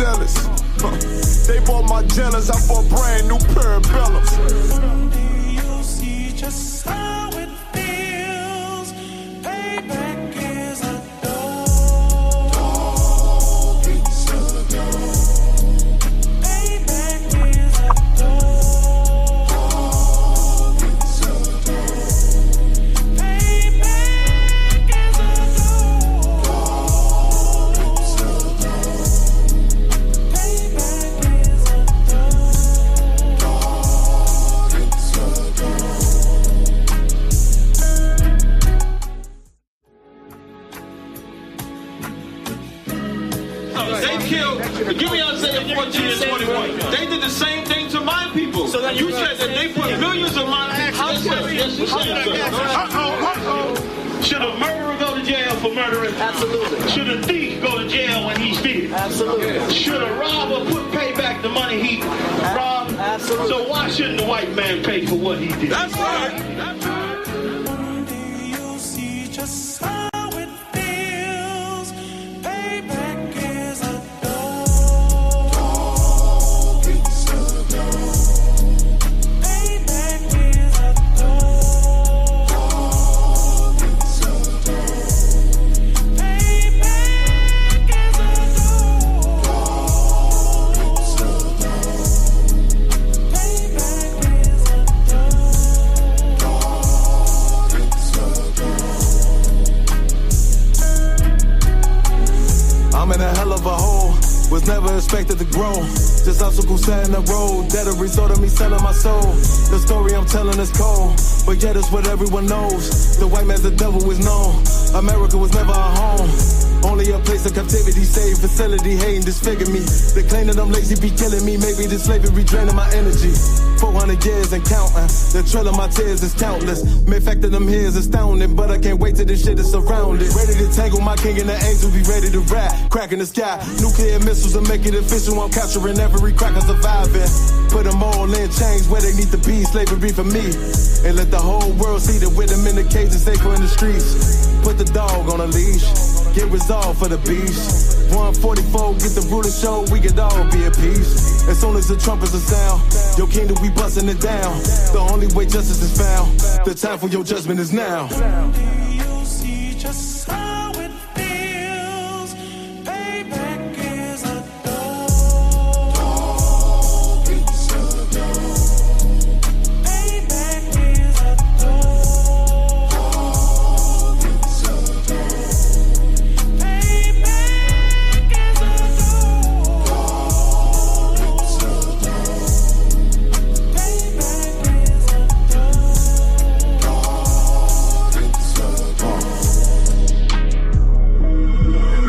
zealous. They bought my jealous, I bought brand new parabellums. You see just how it feels. Payback is a dog. It's a dog. Payback is a dog. It's a dog. Payback is a dog. It's a dog. Payback is a dog. It's a dog. They killed, give me Isaiah 14 and 21. They did the same thing to my people. So you said that they put millions of my actions. Yes, you said so. Should a murderer go to jail for murdering? Absolutely. Should a thief go to jail when he steals? Absolutely. Should a robber pay back the money he robbed? Absolutely. So why shouldn't the white man pay for what he did? That's right. That's right. You see just how it feels. Payback is a dog. It's a dog. Payback is a dog. It's a dog. Payback is a dog. It's a dog. Payback is a dog. It's a dog. I'm in a hell of a hole, was never expected to grow. Just obstacles set in the road, that a result of me selling my soul. The story I'm telling is cold, but yet it's what everyone knows. The white man's the devil is known. America was never our home, only a place of captivity, safe facility, hating disfigure me. They claim that I'm lazy, be killing me. Maybe the slavery draining my energy. 400 years and counting, the trail of my tears is countless. Main fact of them here is astounding, but I can't wait till this shit is surrounded. Ready to tangle my king and the angel, be ready to rap. Crack in the sky, nuclear missiles and make it official. I'm capturing every cracker surviving. Put them all in chains where they need to be. Slavery for me, and let the whole world see that with them in the cage and safer in the streets. Put the dog on a leash, get resolved for the beast. 144, get the ruler show, we could all be at peace. As soon as the trumpets are sound, your kingdom we busting it down. The only way justice is found, the time for your judgment is now. You see just how it feels. Payback is a dog. It's a dog. Payback is a dog. It's a dog. Payback is a dog. It's a dog. Payback is a dog. It's a dog.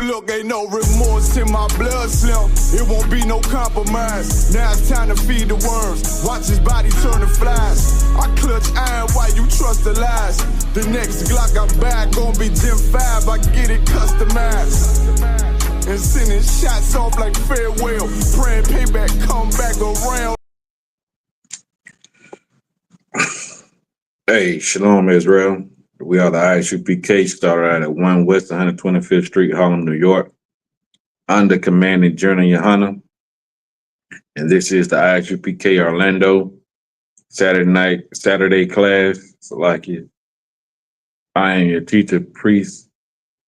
Look, ain't no remorse in my blood slim. It won't be no compromise. Now it's time to feed the worms. Watch his body turn to flies. I clutch iron while you trust the lies. The next Glock I buy gon' be Gen 5. I get it customized. And sending shots off like farewell. Praying payback come back around. Hey, Shalom Israel. We are the Isupk, started out at 1 West 125th Street, Harlem, New York, under commanding General Yahawadah. And this is the Isupk Orlando Saturday class. So like it. I am your teacher, priest,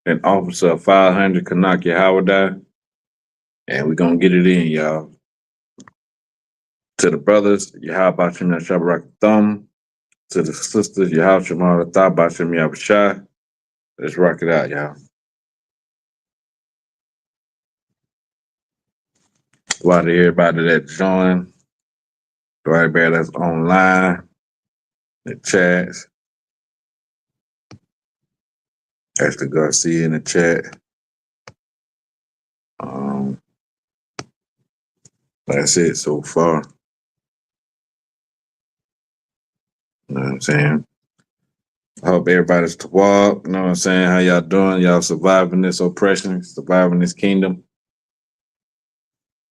and officer of 500 Chaanak Yahawadah. And we're going to get it in, y'all. To the brothers, Yahawadah Shabrak Thumb. To the sisters, Yahawadah Bashem Yabashah. Let's rock it out, y'all. Why to everybody that joined, to everybody that's online, the chats. Esther Garcia in the chat. That's it so far. You know what I'm saying? I hope everybody's tawab. You know what I'm saying? How y'all doing? Y'all surviving this oppression, surviving this kingdom.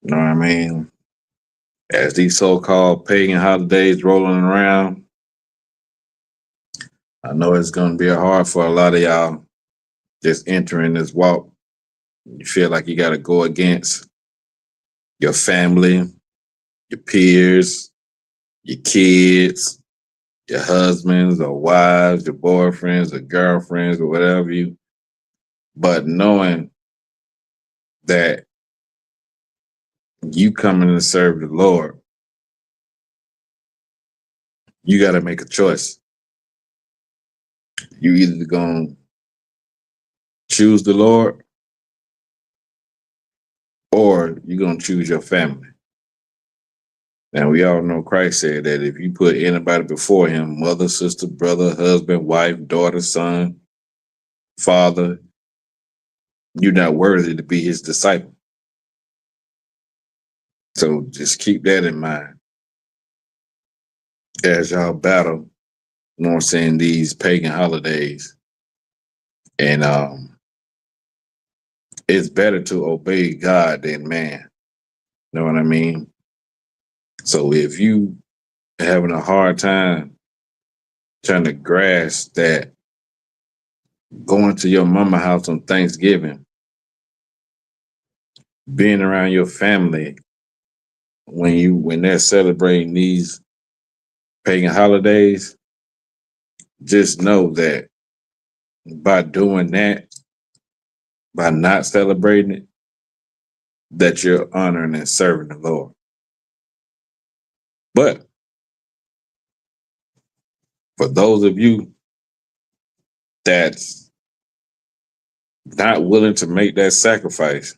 You know what I mean? As these so-called pagan holidays rolling around, I know it's going to be hard for a lot of y'all just entering this walk. You feel like you got to go against your family, your peers, your kids, your husbands or wives, your boyfriends or girlfriends or whatever but knowing that you coming to serve the Lord, you got to make a choice. You either going to choose the Lord or you're going to choose your family. Now, we all know Christ said that if you put anybody before him, mother, sister, brother, husband, wife, daughter, son, father, you're not worthy to be his disciple. So just keep that in mind as y'all battle, you know what I'm saying, these pagan holidays. And it's better to obey God than man. You know what I mean? So if you having a hard time trying to grasp that going to your mama house on Thanksgiving, being around your family when they're celebrating these pagan holidays, just know that by doing that, by not celebrating it, that you're honoring and serving the Lord. But for those of you that's not willing to make that sacrifice,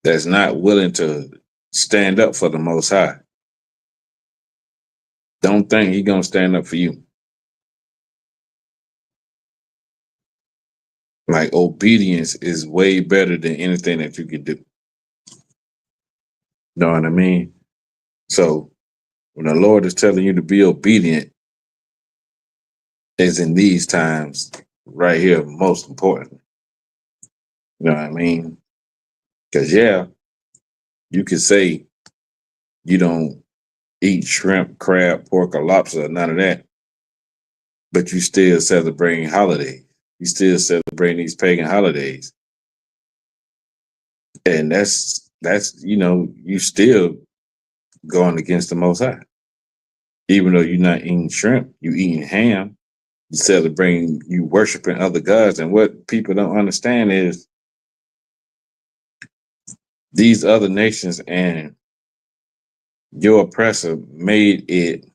that's not willing to stand up for the Most High, don't think He's gonna stand up for you. Like, obedience is way better than anything that you can do. Know what I mean? So when the Lord is telling you to be obedient, is in these times right here most important. You know what I mean? Because you could say you don't eat shrimp, crab, pork, or lobster, none of that, but you still celebrating holidays. You still celebrating these pagan holidays. And that's you still going against the Most High. Even though you're not eating shrimp, you eating ham, you celebrating, you worshiping other gods. And what people don't understand is these other nations and your oppressor made it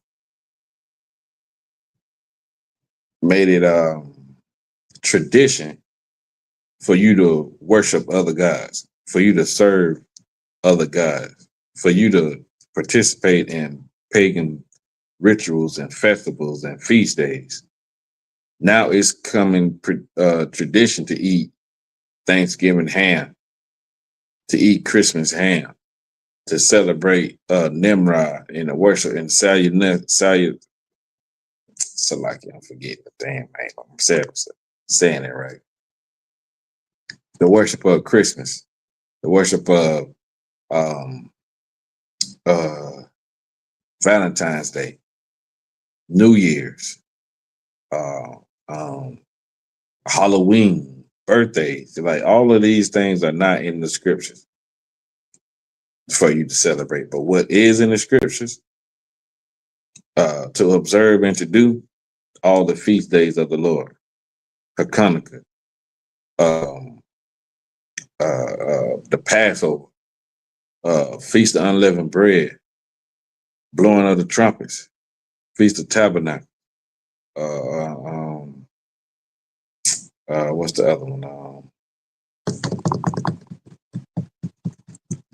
tradition for you to worship other gods, for you to serve other gods, for you to participate in pagan rituals and festivals and feast days. Now it's coming tradition to eat Thanksgiving ham, to eat Christmas ham, to celebrate Nimrod and the worship and Salute. Salaki, I'm forgetting the damn name. I'm saying it right. The worship of Christmas, the worship of um, uh, Valentine's Day, New Year's, uh, um, Halloween, birthdays. Like, all of these things are not in the scriptures for you to celebrate. But what is in the scriptures to observe and to do, all the feast days of the Lord, Hanukkah, the Passover, Feast of Unleavened Bread, blowing of the trumpets, Feast of Tabernacle. What's the other one?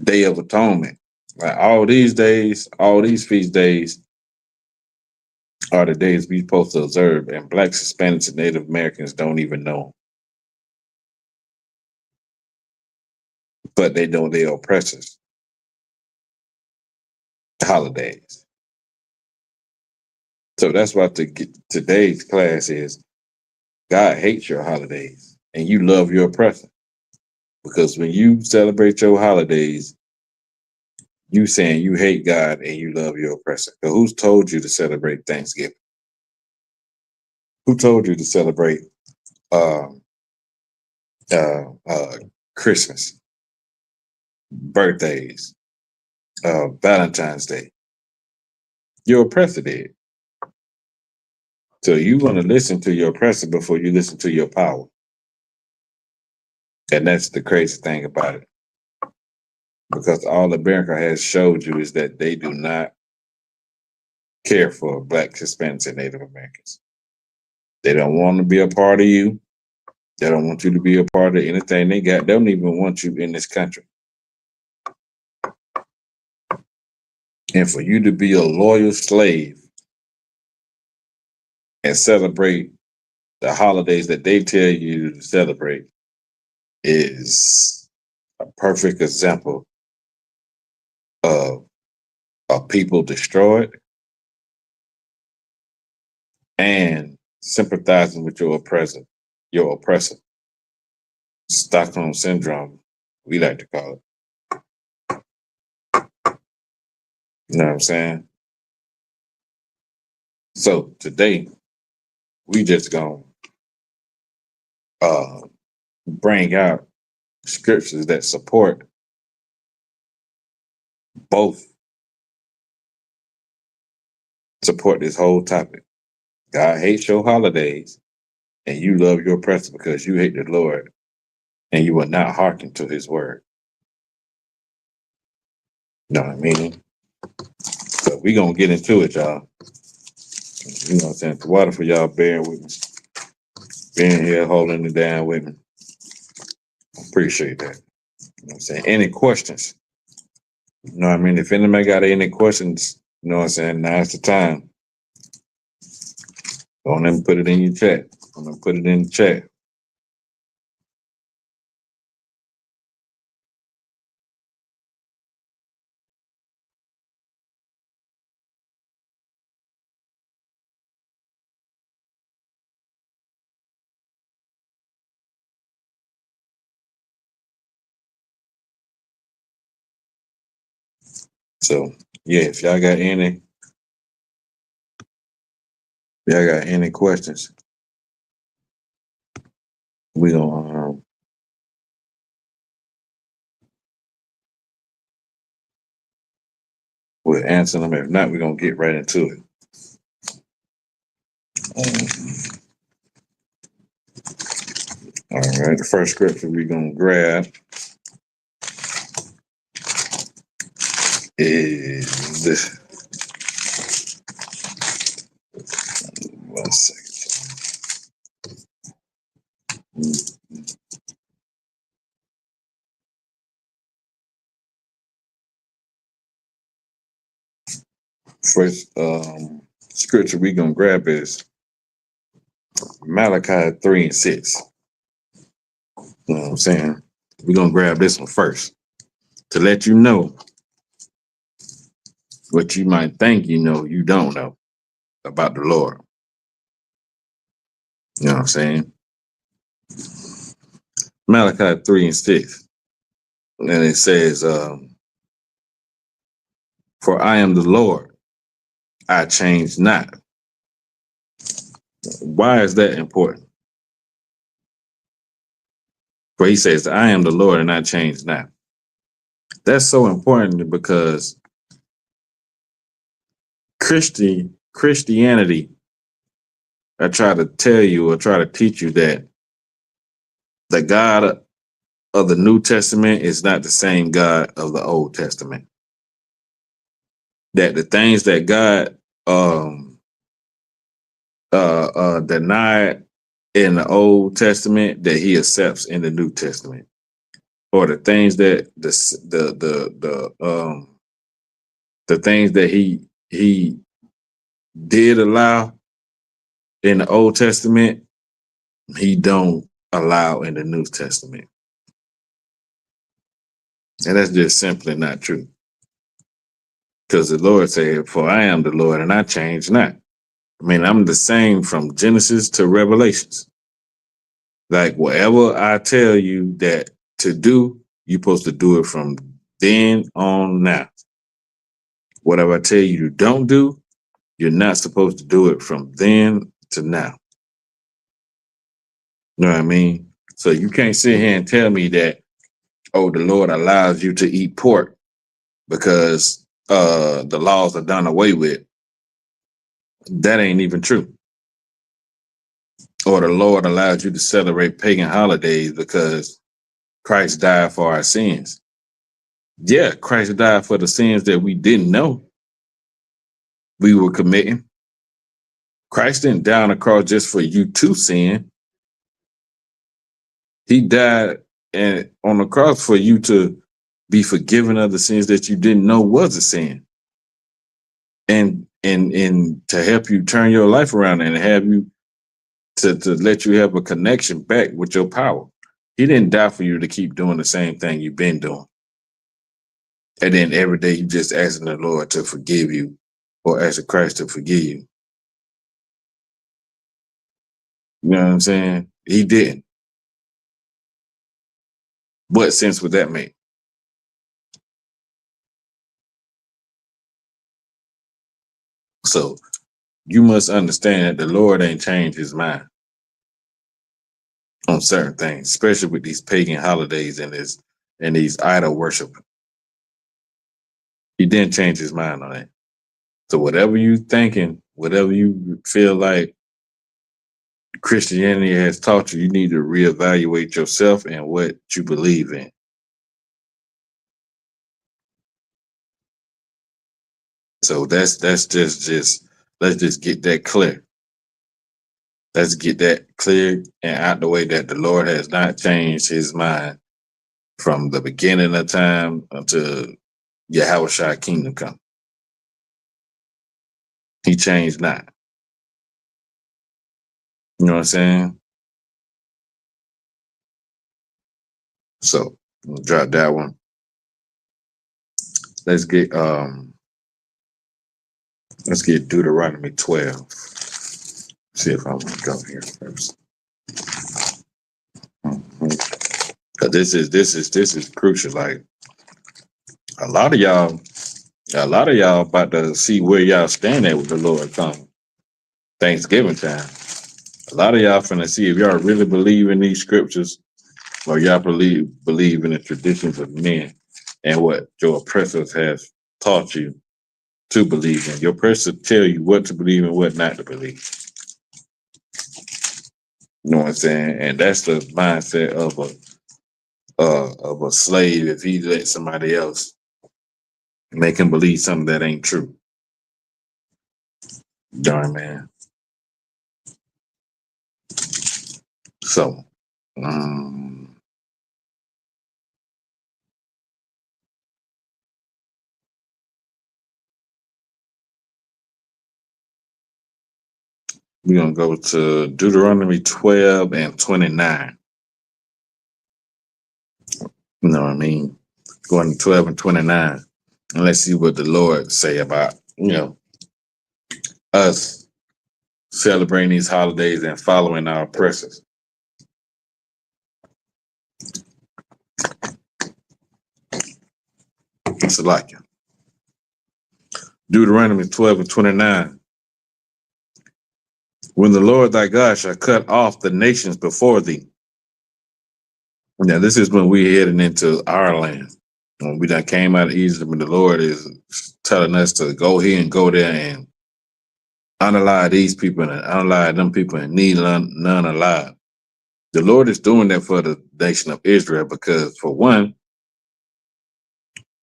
Day of Atonement. Like, all these days, all these feast days are the days we're supposed to observe, and Blacks, Hispanics, and Native Americans don't even know. But they know they're oppressors. Holidays. So that's why today's class is God hates your holidays and you love your oppressor. Because when you celebrate your holidays, you saying you hate God and you love your oppressor. So who's told you to celebrate Thanksgiving? Who told you to celebrate Christmas? birthdays, Valentine's Day. Your oppressor did. So you want to listen to your oppressor before you listen to your power. And that's the crazy thing about it. Because all America has showed you is that they do not care for Black, Hispanics, and Native Americans. They don't want to be a part of you. They don't want you to be a part of anything they got. They don't even want you in this country. And for you to be a loyal slave and celebrate the holidays that they tell you to celebrate is a perfect example of a people destroyed and sympathizing with your oppressor. Stockholm syndrome, we like to call it. You know what I'm saying? So today, we just gonna bring out scriptures that support this whole topic. God hates your holidays, and you love your oppressor because you hate the Lord, and you will not hearken to his word. You know what I mean? So we gonna get into it, y'all. You know what I'm saying? The water for y'all bearing with me. Being here, holding it down with me. Appreciate that. You know what I'm saying? Any questions? You know what I mean? If anybody got any questions, you know what I'm saying? Now's the time. Go on and put it in your chat. I'm gonna put it in the chat. So yeah, if y'all got any questions, we gonna we'll answer them. If not, we're gonna get right into it. All right, the first scripture we're gonna grab is this. One second. First scripture we're gonna grab is Malachi 3:6. You know what I'm saying? We're gonna grab this one first to let you know what you might think you know you don't know about the Lord. You know what I'm saying? Malachi 3:6. And it says, for I am the Lord, I change not. Why is that important? For he says, I am the Lord and I change not. That's so important because Christianity, I try to tell you or try to teach you that the God of the New Testament is not the same God of the Old Testament. That the things that God denied in the Old Testament that he accepts in the New Testament. Or the things that the things that he did allow in the Old Testament, he don't allow in the New Testament. And that's just simply not true. Because the Lord said, for I am the Lord and I change not. I mean, I'm the same from Genesis to Revelations. Like whatever I tell you that to do, you're supposed to do it from then on now. Whatever I tell you to don't do, you're not supposed to do it from then to now. You know what I mean? So you can't sit here and tell me that, oh, the Lord allows you to eat pork because the laws are done away with. That ain't even true. Or the Lord allows you to celebrate pagan holidays because Christ died for our sins. Yeah, Christ died for the sins that we didn't know we were committing. Christ didn't die on the cross just for you to sin. He died and on the cross for you to be forgiven of the sins that you didn't know was a sin. And to help you turn your life around and have you to let you have a connection back with your power. He didn't die for you to keep doing the same thing you've been doing. And then every day you just asking the Lord to forgive you or asking Christ to forgive you. You know what I'm saying? He didn't. What sense would that make? So you must understand that the Lord ain't changed his mind on certain things, especially with these pagan holidays and these idol worship. He didn't change his mind on that. So whatever you thinking, whatever you feel like Christianity has taught you, you need to reevaluate yourself and what you believe in. So that's just let's just get that clear. Let's get that clear and out the way that the Lord has not changed his mind from the beginning of time until Yahawadah kingdom come. He changed not. You know what I'm saying? So we'll drop that one. Let's get Deuteronomy 12. See if I want to go here first. This is crucial. Like a lot of y'all about to see where y'all stand at with the Lord come Thanksgiving time. A lot of y'all finna see if y'all really believe in these scriptures or y'all believe in the traditions of men and what your oppressors have taught you to believe in. Your oppressor tell you what to believe and what not to believe. You know what I'm saying? And that's the mindset of a slave if he let somebody else make him believe something that ain't true. Darn man. So we're gonna go to Deuteronomy 12 and 29. You know what I mean? Going to 12 and 29. And let's see what the Lord say about, us celebrating these holidays and following our oppressors. It's like it. Deuteronomy 12 and 29. When the Lord thy God shall cut off the nations before thee. Now, this is when we're heading into our land. When we done came out of Egypt, and the Lord is telling us to go here and go there and unalive these people and unalive them people and need none alive. The Lord is doing that for the nation of Israel because, for one,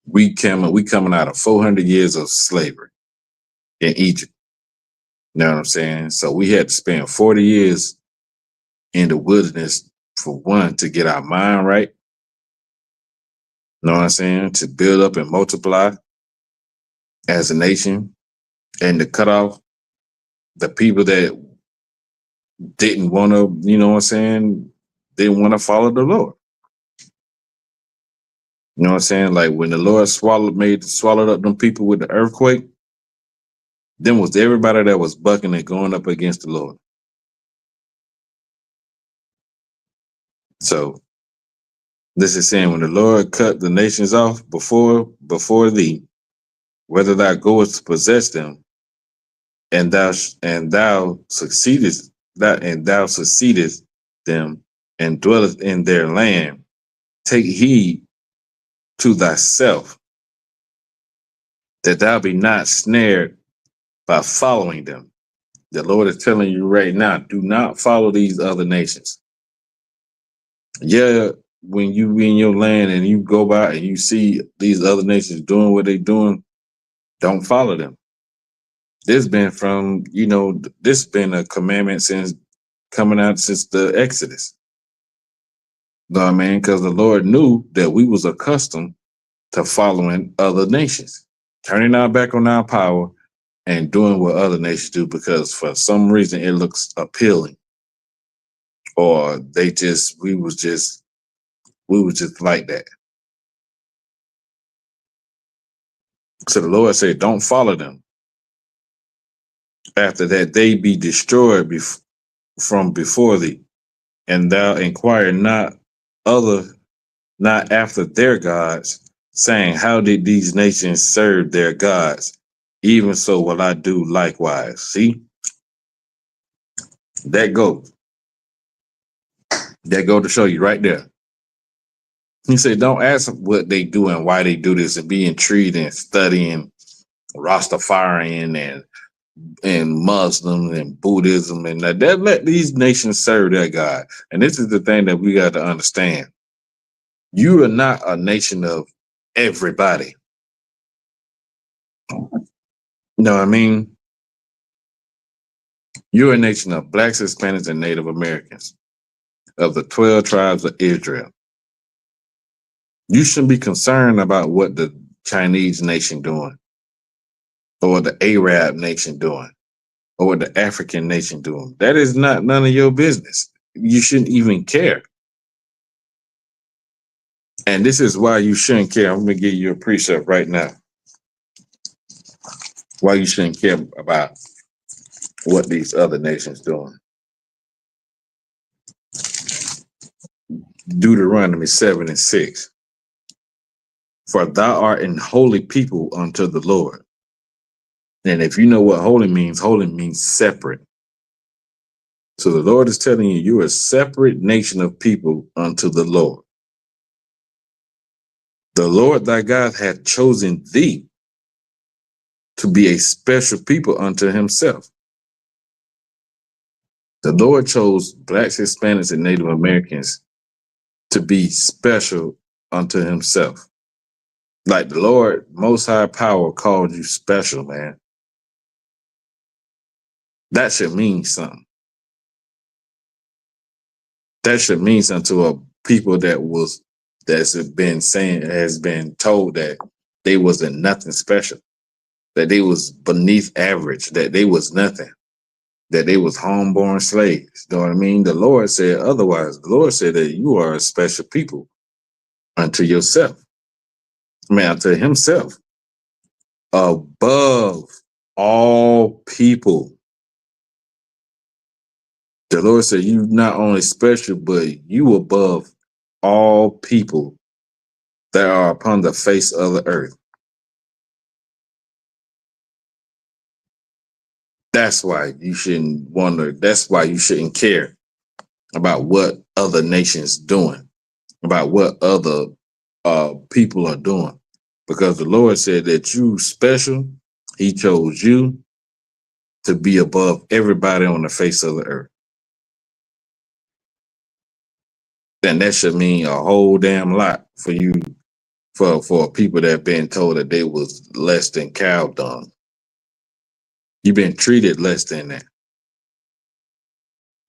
we coming out of 400 years of slavery in Egypt. You know what I'm saying? So we had to spend 40 years in the wilderness, for one, to get our mind right. You know what I'm saying? To build up and multiply as a nation and to cut off the people that didn't want to, didn't want to follow the Lord. You know what I'm saying? Like when the Lord swallowed up them people with the earthquake, then was everybody that was bucking and going up against the Lord. So this is saying when the Lord cut the nations off before thee, whether thou goest to possess them, and thou succeedest them and dwellest in their land, take heed to thyself, that thou be not snared by following them. The Lord is telling you right now, do not follow these other nations. Yeah, when you in your land and you go by and you see these other nations doing what they're doing, don't follow them. This been from, this been a commandment since coming out since the Exodus. You know what I mean? Because the Lord knew that we was accustomed to following other nations, turning our back on our power and doing what other nations do because for some reason it looks appealing. Or we was just like that. So the Lord said, don't follow them. After that, they be destroyed from before thee, and thou inquire not after their gods, saying, how did these nations serve their gods? Even so will I do likewise. See, that go to show you right there. He said, don't ask what they do and why they do this and be intrigued and studying Rastafarian and Muslim and Buddhism and that let these nations serve their God. And this is the thing that we got to understand. You are not a nation of everybody. You know what I mean? You're a nation of Blacks, Hispanics, and Native Americans of the 12 tribes of Israel. You shouldn't be concerned about what the Chinese nation doing or the Arab nation doing or what the African nation doing. That is not none of your business. You shouldn't even care. And this is why you shouldn't care. I'm going to give you a precept right now. Why you shouldn't care about what these other nations doing. Deuteronomy 7:6. For thou art an holy people unto the Lord. And if you know what holy means separate. So the Lord is telling you, you're a separate nation of people unto the Lord. The Lord thy God hath chosen thee to be a special people unto himself. The Lord chose Blacks, Hispanics, and Native Americans to be special unto himself. Like the Lord, Most High Power called you special, man. That should mean something. That should mean something to a people has been told that they wasn't nothing special, that they was beneath average, that they was nothing, that they was homeborn slaves. You know what I mean? The Lord said otherwise. The Lord said that you are a special people unto yourself. Unto himself. Above all people. The Lord said you not only special, but you above all people that are upon the face of the earth. That's why you shouldn't wonder. That's why you shouldn't care about what other nations doing, about what other people are doing. Because the Lord said that you special. He chose you to be above everybody on the face of the earth. Then that should mean a whole damn lot for you, for people that have been told that they was less than cow dung. You've been treated less than that.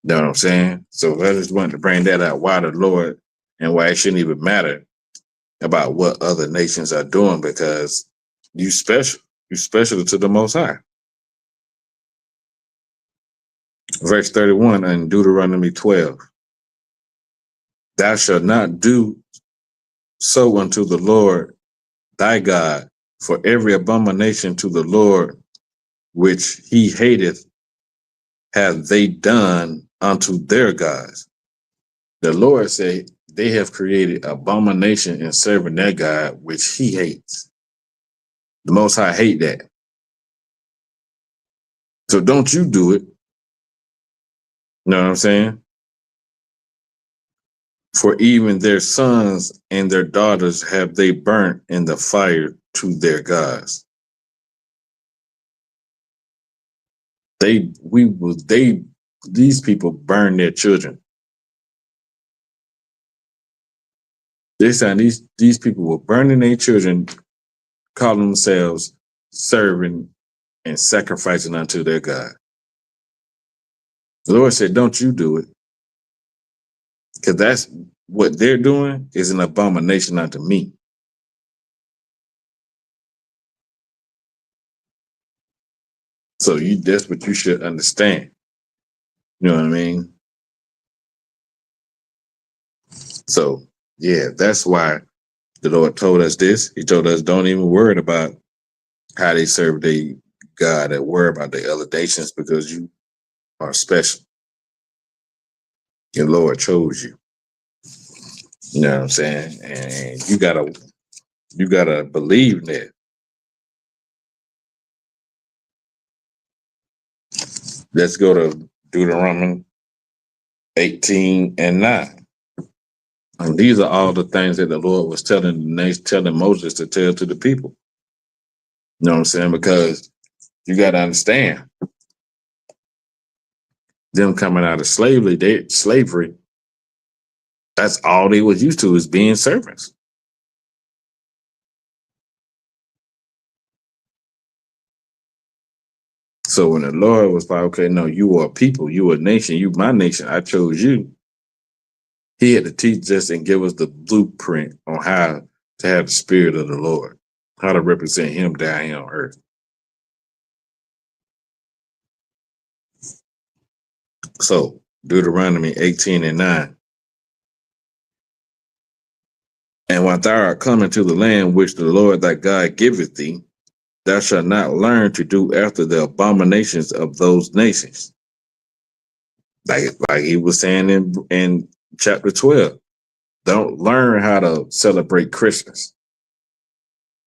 You know what I'm saying? So I just wanted to bring that out. Why the Lord and why it shouldn't even matter about what other nations are doing, because you special. You special to the Most High. Verse 31 in Deuteronomy 12. Thou shalt not do so unto the Lord thy God, for every abomination to the Lord which he hateth have they done unto their gods. The Lord said they have created abomination in serving their God, which he hates. The Most High hate that. So don't you do it. You know what I'm saying? For even their sons and their daughters have they burnt in the fire to their gods. These people burn their children. These people were burning their children, calling themselves serving and sacrificing unto their God. The Lord said, don't you do it. Because that's what they're doing is an abomination unto me. So that's what you should understand. You know what I mean? So yeah, that's why the Lord told us this. He told us don't even worry about how they serve their God and worry about the other nations because you are special. Your Lord chose you. You know what I'm saying? And you gotta believe that. Let's go to Deuteronomy 18 and 9. And these are all the things that the Lord was telling Moses to tell to the people. You know what I'm saying? Because you got to understand, them coming out of slavery, that's all they was used to is being servants. So when the Lord was like, okay, no, you are a people, you are a nation, you my nation, I chose you. He had to teach us and give us the blueprint on how to have the spirit of the Lord, how to represent him down here on earth. So Deuteronomy 18 and 9. And when thou art come into the land which the Lord thy God giveth thee, thou shalt not learn to do after the abominations of those nations. Like he was saying in chapter 12. Don't learn how to celebrate Christmas.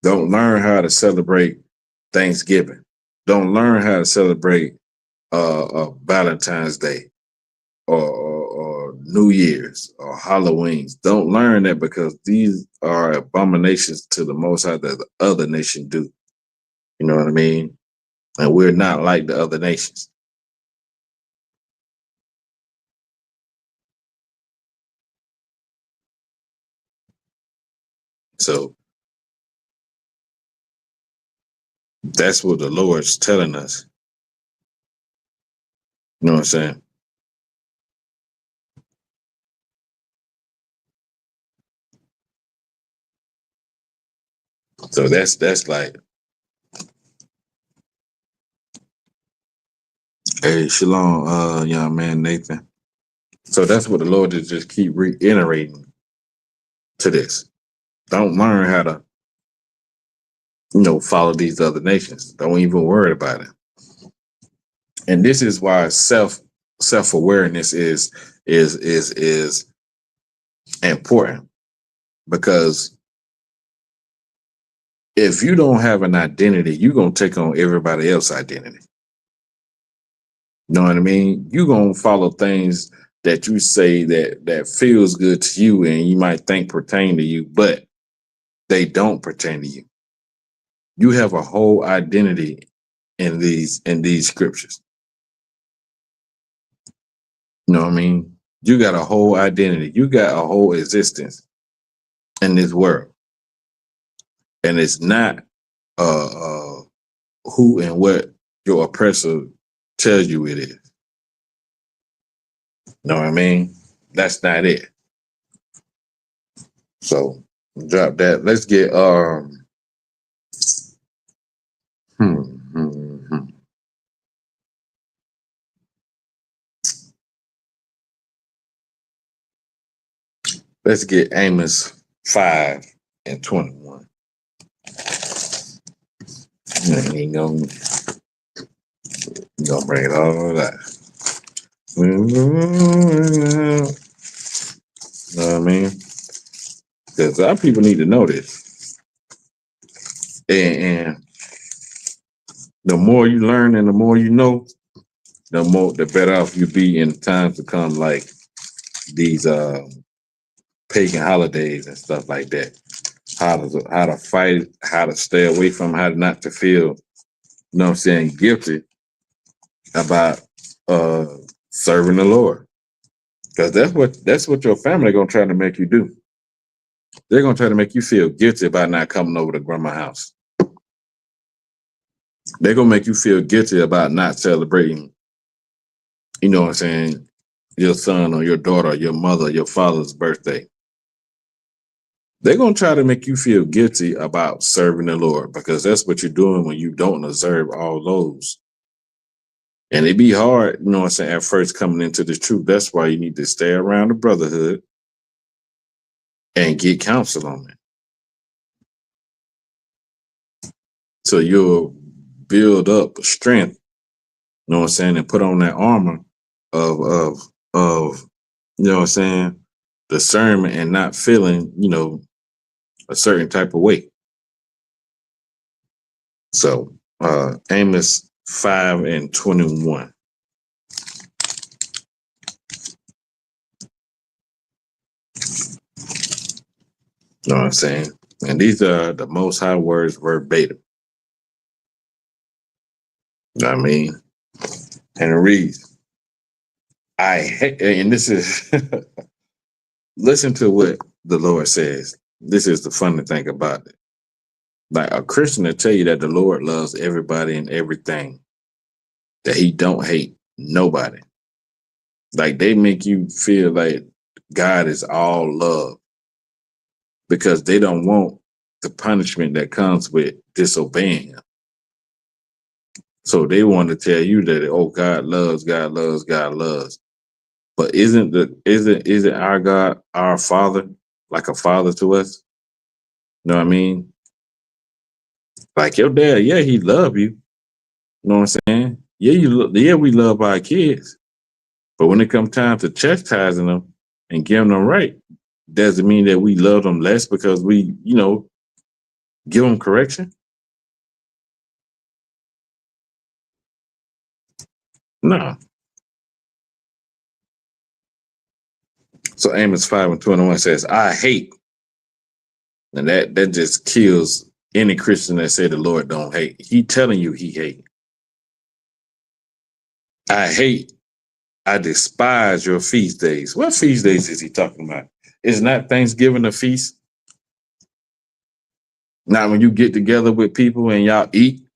Don't learn how to celebrate Thanksgiving. Don't learn how to celebrate Valentine's Day or New Year's or Halloween. Don't learn that because these are abominations to the Most High that the other nation do. You know what I mean? And we're not like the other nations. So that's what the Lord's telling us. You know what I'm saying? So that's like, hey, shalom, young man Nathan. So that's what the Lord is just keep reiterating to this. Don't learn how to, follow these other nations. Don't even worry about it. And this is why self-awareness is important, because if you don't have an identity, you're gonna take on everybody else's identity. You know what I mean? You're gonna follow things that you say that feels good to you and you might think pertain to you, but they don't pertain to you. You have a whole identity in these scriptures. You know what I mean? You got a whole identity. You got a whole existence in this world. And it's not who and what your oppressor tells you it is. You know what I mean? That's not it. So drop that. Let's get Let's get Amos 5 and 21. Ain't gonna bring it all that. You know what I mean? Because our people need to know this. And the more you learn and the more you know, the better off you be in times to come, like these pagan holidays and stuff like that. How to fight, how to stay away from, how not to feel, you know what I'm saying, guilty about serving the Lord. Because that's what your family gonna try to make you do. They're gonna try to make you feel guilty about not coming over to grandma's house. They're gonna make you feel guilty about not celebrating, you know what I'm saying, your son or your daughter, or your mother, or your father's birthday. They're gonna try to make you feel guilty about serving the Lord because that's what you're doing when you don't observe all those. And it be hard, you know what I'm saying, at first coming into the truth. That's why you need to stay around the brotherhood and get counsel on it. So you'll build up strength, you know what I'm saying, and put on that armor of you know what I'm saying, discernment and not feeling, you know, a certain type of way. So Amos 5:21. You know what I'm saying? And these are the most high words verbatim. You know what I mean? And it reads, I hate, and this is, listen to what the Lord says. This is the funny thing about it. Like a Christian will tell you that the Lord loves everybody and everything, that he don't hate nobody. Like they make you feel like God is all love because they don't want the punishment that comes with disobeying him. So they want to tell you that, oh, God loves, God loves, God loves. But isn't our God our Father, like a father to us? You know what I mean? Like your dad, yeah, he love you. You know what I'm saying? Yeah, we love our kids. But when it comes time to chastising them and giving them right, doesn't mean that we love them less because we, you know, give them correction. No. So Amos 5:21 says, I hate. And that just kills any Christian that say the Lord don't hate. He telling you he hate. I hate. I despise your feast days. What feast days is he talking about? Is not Thanksgiving a feast? Not when you get together with people and y'all eat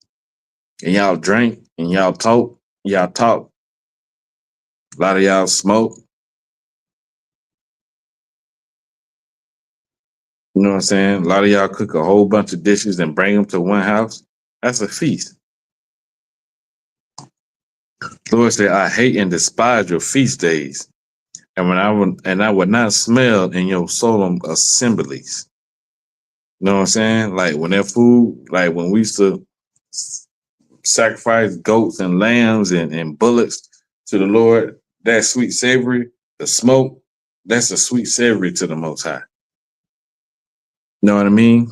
and y'all drink and y'all talk. A lot of y'all smoke. You know what I'm saying? A lot of y'all cook a whole bunch of dishes and bring them to one house. That's a feast. The Lord said, I hate and despise your feast days. And I would not smell in your solemn assemblies. You know what I'm saying? Like when that food, like when we used to sacrifice goats and lambs and bullocks to the Lord, that sweet savory, the smoke, that's a sweet savory to the Most High. You know what I mean?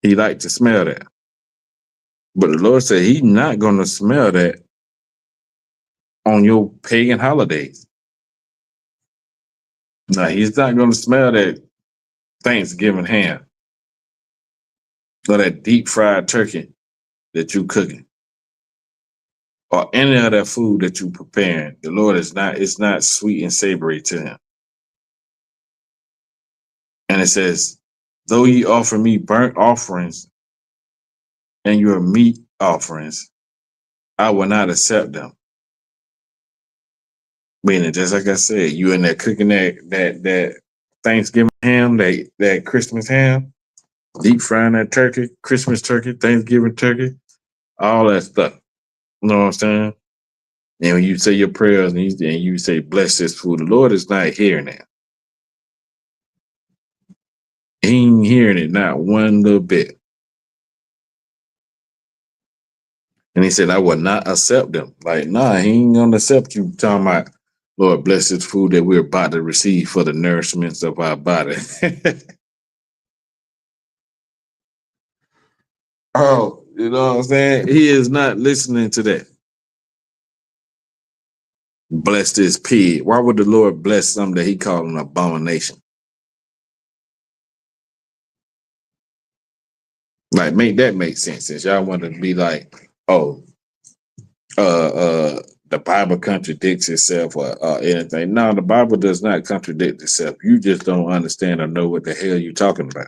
He liked to smell that. But the Lord said he's not going to smell that on your pagan holidays. No, he's not going to smell that Thanksgiving ham or that deep fried turkey that you cooking or any of that food that you preparing. The Lord is not, it's not sweet and savory to him. And it says, though ye offer me burnt offerings and your meat offerings, I will not accept them. Meaning, just like I said, you in there cooking that Thanksgiving ham, that Christmas ham, deep frying that turkey, Christmas turkey, Thanksgiving turkey, all that stuff. You know what I'm saying? And when you say your prayers and you say, bless this food, the Lord is not hearing that. He ain't hearing it, not one little bit. And he said, I will not accept them. Like, nah, he ain't gonna accept you talking about, Lord, bless this food that we're about to receive for the nourishments of our body. Oh, you know what I'm saying? He is not listening to that. bless this pig. Why would the Lord bless something that he called an abomination? Like, make sense. Since y'all want to be like, oh, the Bible contradicts itself or anything. No, the Bible does not contradict itself. You just don't understand or know what the hell you're talking about.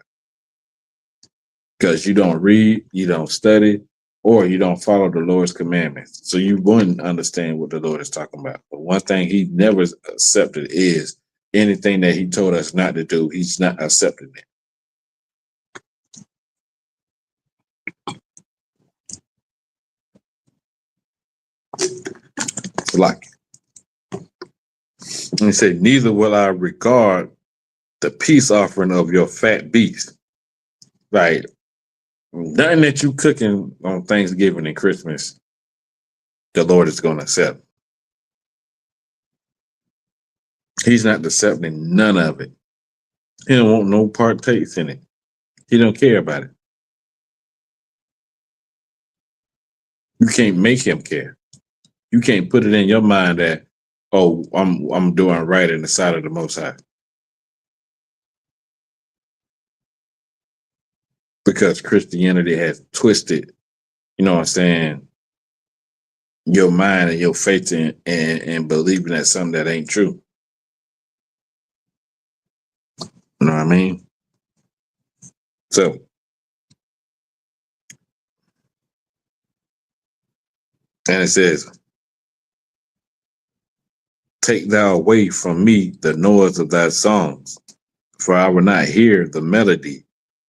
Because you don't read, you don't study, or you don't follow the Lord's commandments. So you wouldn't understand what the Lord is talking about. But one thing he never accepted is anything that he told us not to do, he's not accepting it. Like, he said, neither will I regard the peace offering of your fat beast. Right. Nothing that you cooking on Thanksgiving and Christmas, the Lord is going to accept. He's not accepting none of it. He don't want no partakes in it. He don't care about it. You can't make him care. You can't put it in your mind that, oh, I'm doing right in the sight of the Most High. Because Christianity has twisted, you know what I'm saying, your mind and your faith and believing that something that ain't true. You know what I mean? So, and it says, take thou away from me the noise of thy songs, for I will not hear the melody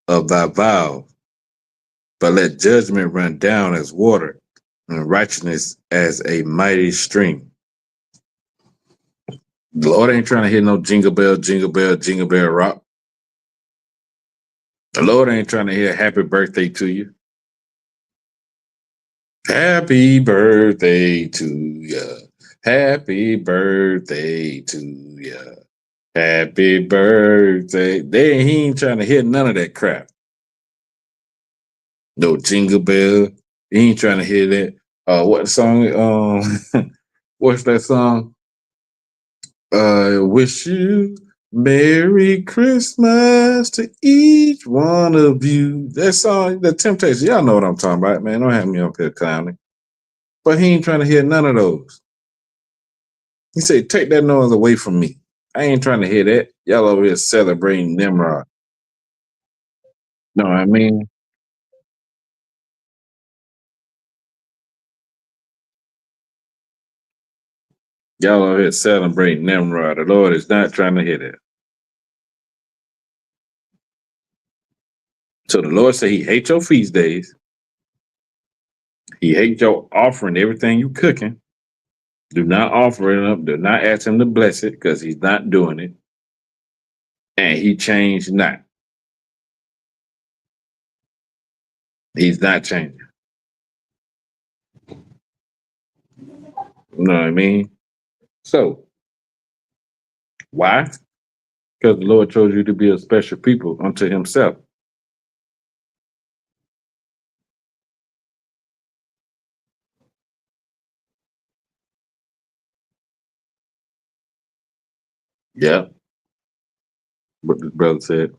of thy vows, but let judgment run down as water and righteousness as a mighty stream. The Lord ain't trying to hear no jingle bell, jingle bell, jingle bell rock. The Lord ain't trying to hear happy birthday to you. Happy birthday to ya. Happy birthday to ya. Happy birthday. He ain't trying to hear none of that crap. No jingle bell. He ain't trying to hear that. What song? What's that song? Wish you Merry Christmas to each one of you. That song, The Temptation. Y'all know what I'm talking about, man. Don't have me up here clowning. But he ain't trying to hear none of those. He said, take that noise away from me. I ain't trying to hear that. Y'all over here celebrating Nimrod. Know what I mean? Y'all over here celebrating Nimrod. The Lord is not trying to hear that. So the Lord said he hates your feast days. He hates your offering, everything you cooking. Do not offer it up. Do not ask him to bless it because he's not doing it. And he changed not. He's not changing. You know what I mean? So, why? Because the Lord chose you to be a special people unto himself. Yeah. What this brother said.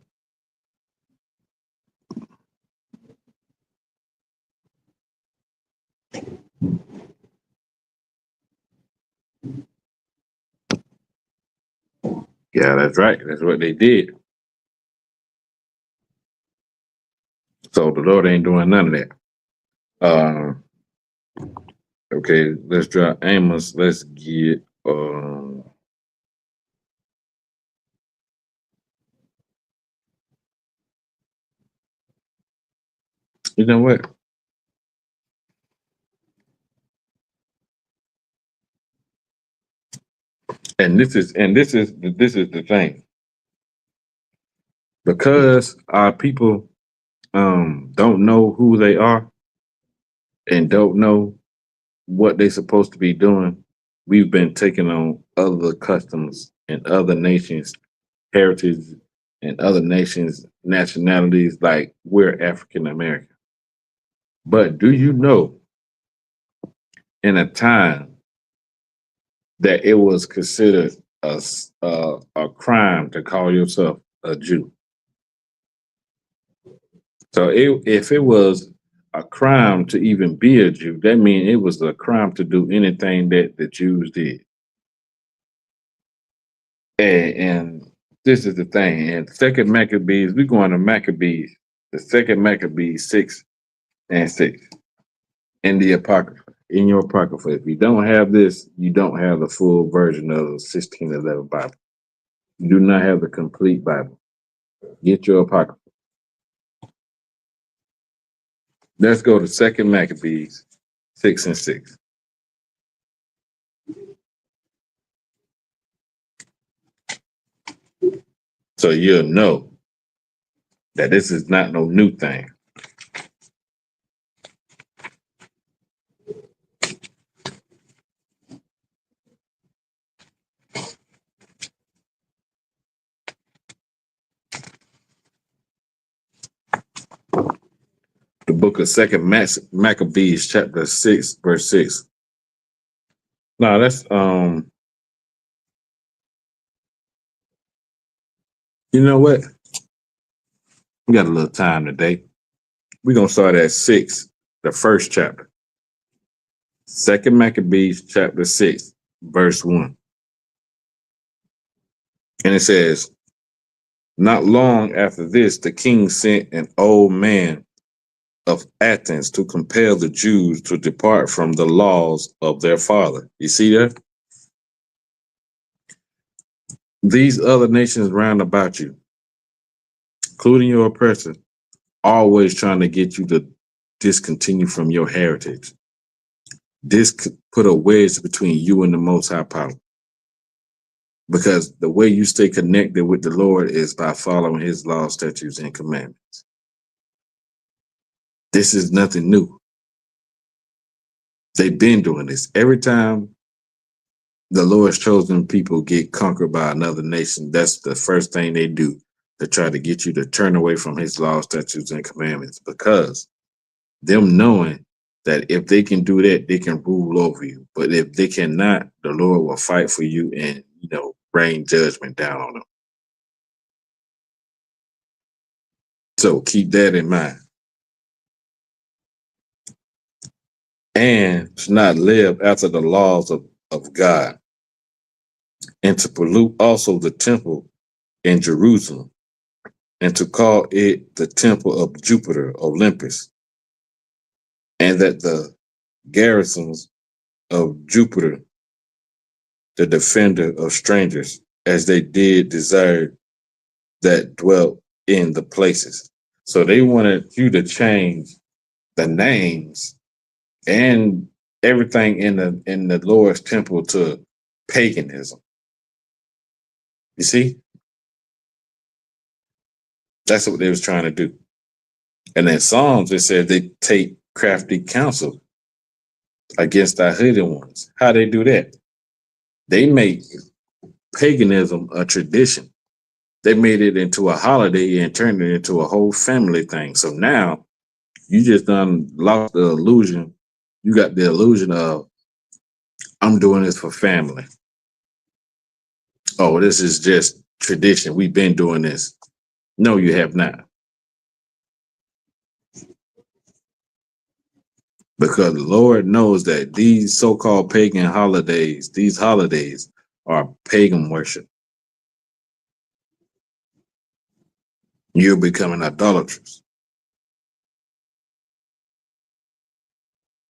Yeah, that's right. That's what they did. So the Lord ain't doing none of that. Okay, let's drop Amos. Let's get you know what? This is the thing. Because our people don't know who they are and don't know what they're supposed to be doing, we've been taking on other customs and other nations' heritage and other nations' nationalities like we're African American. But do you know in a time that it was considered a crime to call yourself a Jew. So if it was a crime to even be a Jew, that means it was a crime to do anything that the Jews did. And this is the thing. In Second Maccabees, we're going to Maccabees, the Second Maccabees 6:6 in the Apocrypha, in your Apocrypha. If you don't have this, you don't have the full version of the 1611 Bible. You do not have the complete Bible. Get your Apocrypha. Let's go to Second Maccabees 6:6. So you'll know that this is not no new thing. The book of Second Maccabees, chapter 6, verse 6. No, that's you know what? We got a little time today. We're gonna start at 6, the first chapter. Second Maccabees, chapter 6, verse 1. And it says, not long after this, the king sent an old man of Athens to compel the Jews to depart from the laws of their father. You see that? These other nations round about you, including your oppressor, always trying to get you to discontinue from your heritage. This could put a wedge between you and the Most High Power. Because the way you stay connected with the Lord is by following his laws, statutes, and commandments. This is nothing new. They've been doing this. Every time the Lord's chosen people get conquered by another nation, that's the first thing they do, to try to get you to turn away from his laws, statutes, and commandments, because them knowing that if they can do that, they can rule over you. But if they cannot, the Lord will fight for you and, rain judgment down on them. So keep that in mind. And to not live after the laws of God, and to pollute also the temple in Jerusalem, and to call it the temple of Jupiter, Olympus, and that the garrisons of Jupiter, the defender of strangers, as they did desire that dwelt in the places. So they wanted you to change the names and everything in the Lord's temple to paganism. You see? That's what they was trying to do. And in Psalms, it said they take crafty counsel against our hidden ones. How they do that? They make paganism a tradition. They made it into a holiday and turned it into a whole family thing. So now you just done lost the illusion. You got the illusion of, I'm doing this for family. Oh, this is just tradition. We've been doing this. No, you have not. Because the Lord knows that these so-called pagan holidays, these holidays are pagan worship. You're becoming idolatrous.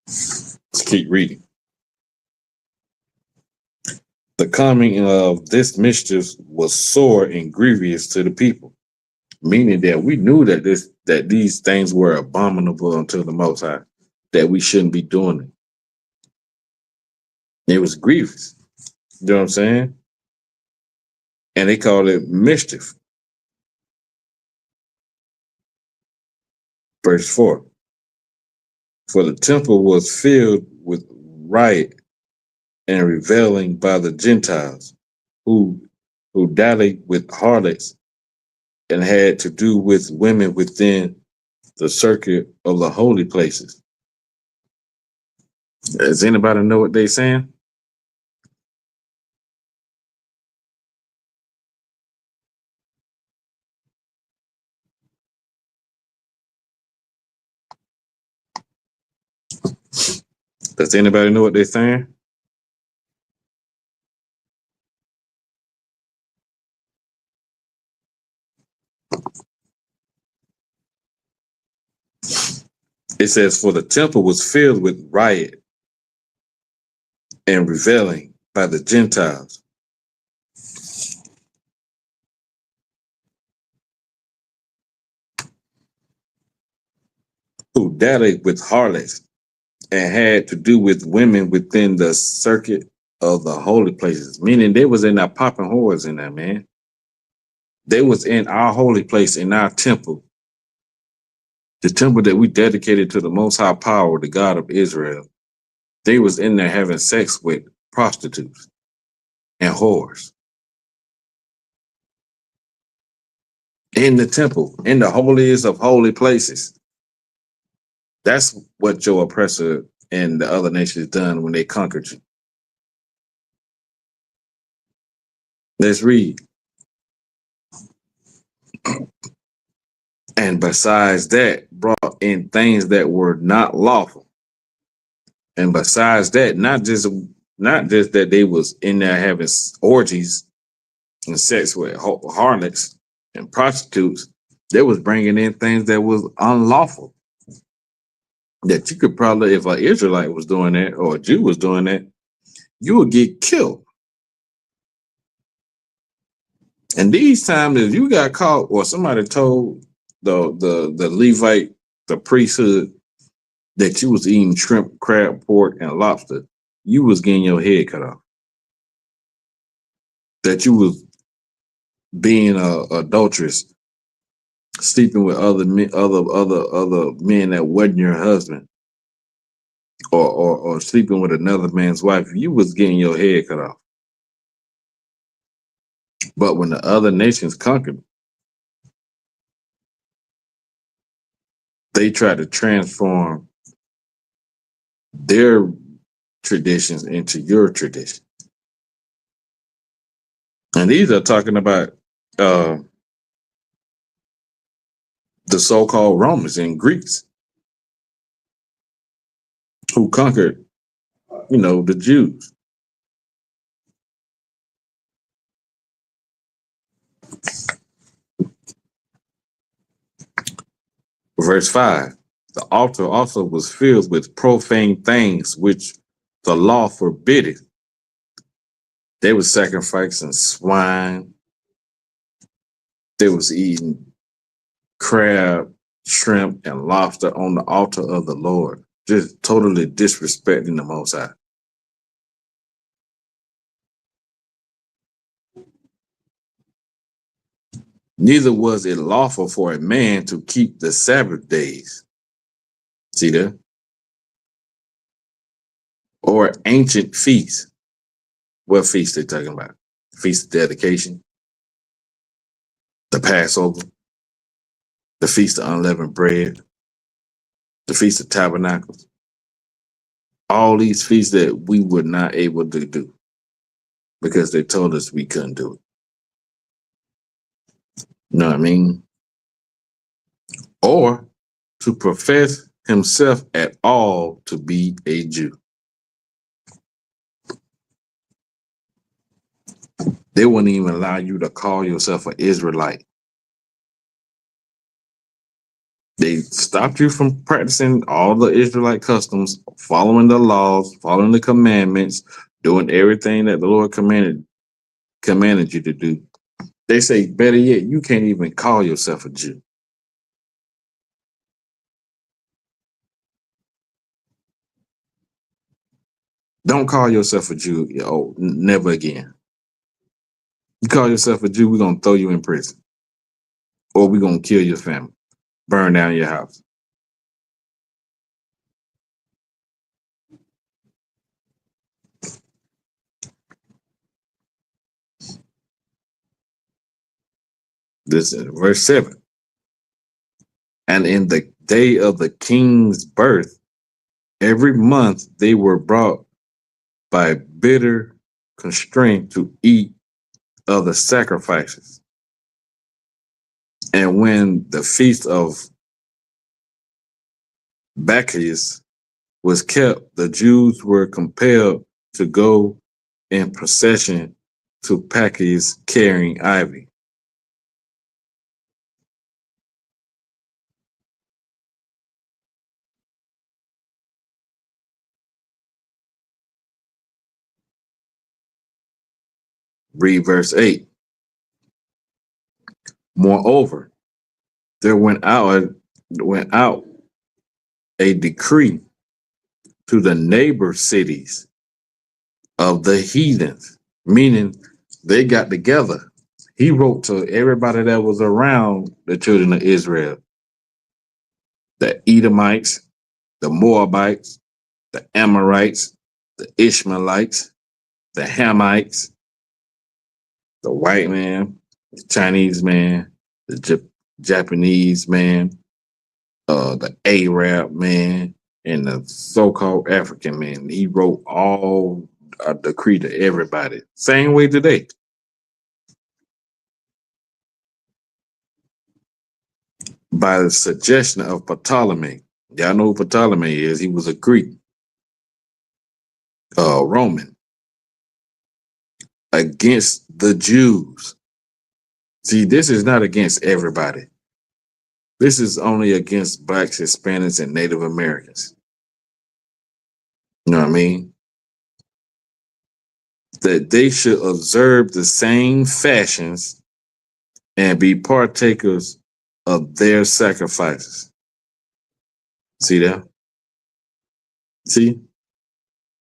Let's keep reading. The coming of this mischief was sore and grievous to the people, meaning that we knew that these things were abominable unto the Most High, that we shouldn't be doing it. It was grievous. You know what I'm saying? And they called it mischief. Verse 4. For the temple was filled with riot and reveling by the Gentiles, who dallied with harlots and had to do with women within the circuit of the holy places. Does anybody know what they're saying? Does anybody know what they're saying? It says, for the temple was filled with riot and reveling by the Gentiles, who dallied with harlots and had to do with women within the circuit of the holy places. Meaning they was in there popping whores in there, man. They was in our holy place, in our temple, the temple that we dedicated to the Most High Power, the God of Israel. They was in there having sex with prostitutes and whores. In the temple, in the holiest of holy places. That's what your oppressor and the other nations done when they conquered you. Let's read. And besides that, brought in things that were not lawful. And besides that, not just that they was in there having orgies and sex with harlots and prostitutes, they was bringing in things that was unlawful. That you could probably, if an Israelite was doing that or a Jew was doing that, you would get killed. And these times, if you got caught or somebody told the Levite, the priesthood, that you was eating shrimp, crab, pork, and lobster, you was getting your head cut off. That you was being a adulteress, sleeping with other men, other men that wasn't your husband, or sleeping with another man's wife, you was getting your head cut off. But when the other nations conquered, they tried to transform their traditions into your tradition. And these are talking about the so-called Romans and Greeks who conquered, the Jews. Verse 5, the altar also was filled with profane things which the law forbiddeth. They were sacrificing swine. They was eating crab, shrimp, and lobster on the altar of the Lord. Just totally disrespecting the Most High. Neither was it lawful for a man to keep the Sabbath days. See there? Or ancient feasts. What feast they talking about? Feast of dedication, the Passover, the Feast of Unleavened Bread, the Feast of Tabernacles. All these feasts that we were not able to do because they told us we couldn't do it. You know what I mean? Or to profess himself at all to be a Jew. They wouldn't even allow you to call yourself an Israelite. They stopped you from practicing all the Israelite customs, following the laws, following the commandments, doing everything that the Lord commanded you to do. They say, better yet, you can't even call yourself a Jew. Don't call yourself a Jew. Never again. You call yourself a Jew, we're going to throw you in prison. Or we're going to kill your family, burn down your house. This is verse 7. And in the day of the king's birth, every month they were brought by bitter constraint to eat of the sacrifices. And when the feast of Bacchus was kept, the Jews were compelled to go in procession to packages carrying ivy. Read verse 8. Moreover, there went out a decree to the neighbor cities of the heathens, meaning they got together. He wrote to everybody that was around the children of Israel, the Edomites, the Moabites, the Amorites, the Ishmaelites, the Hamites, the white man, the Chinese man, the Japanese man, the Arab man, and the so-called African man. He wrote all a decree to everybody. Same way today. By the suggestion of Ptolemy. Y'all know who Ptolemy is. He was a Greek, Roman, against the Jews. See, this is not against everybody. This is only against blacks, Hispanics, and Native Americans. You know what I mean? That they should observe the same fashions and be partakers of their sacrifices. See that? See?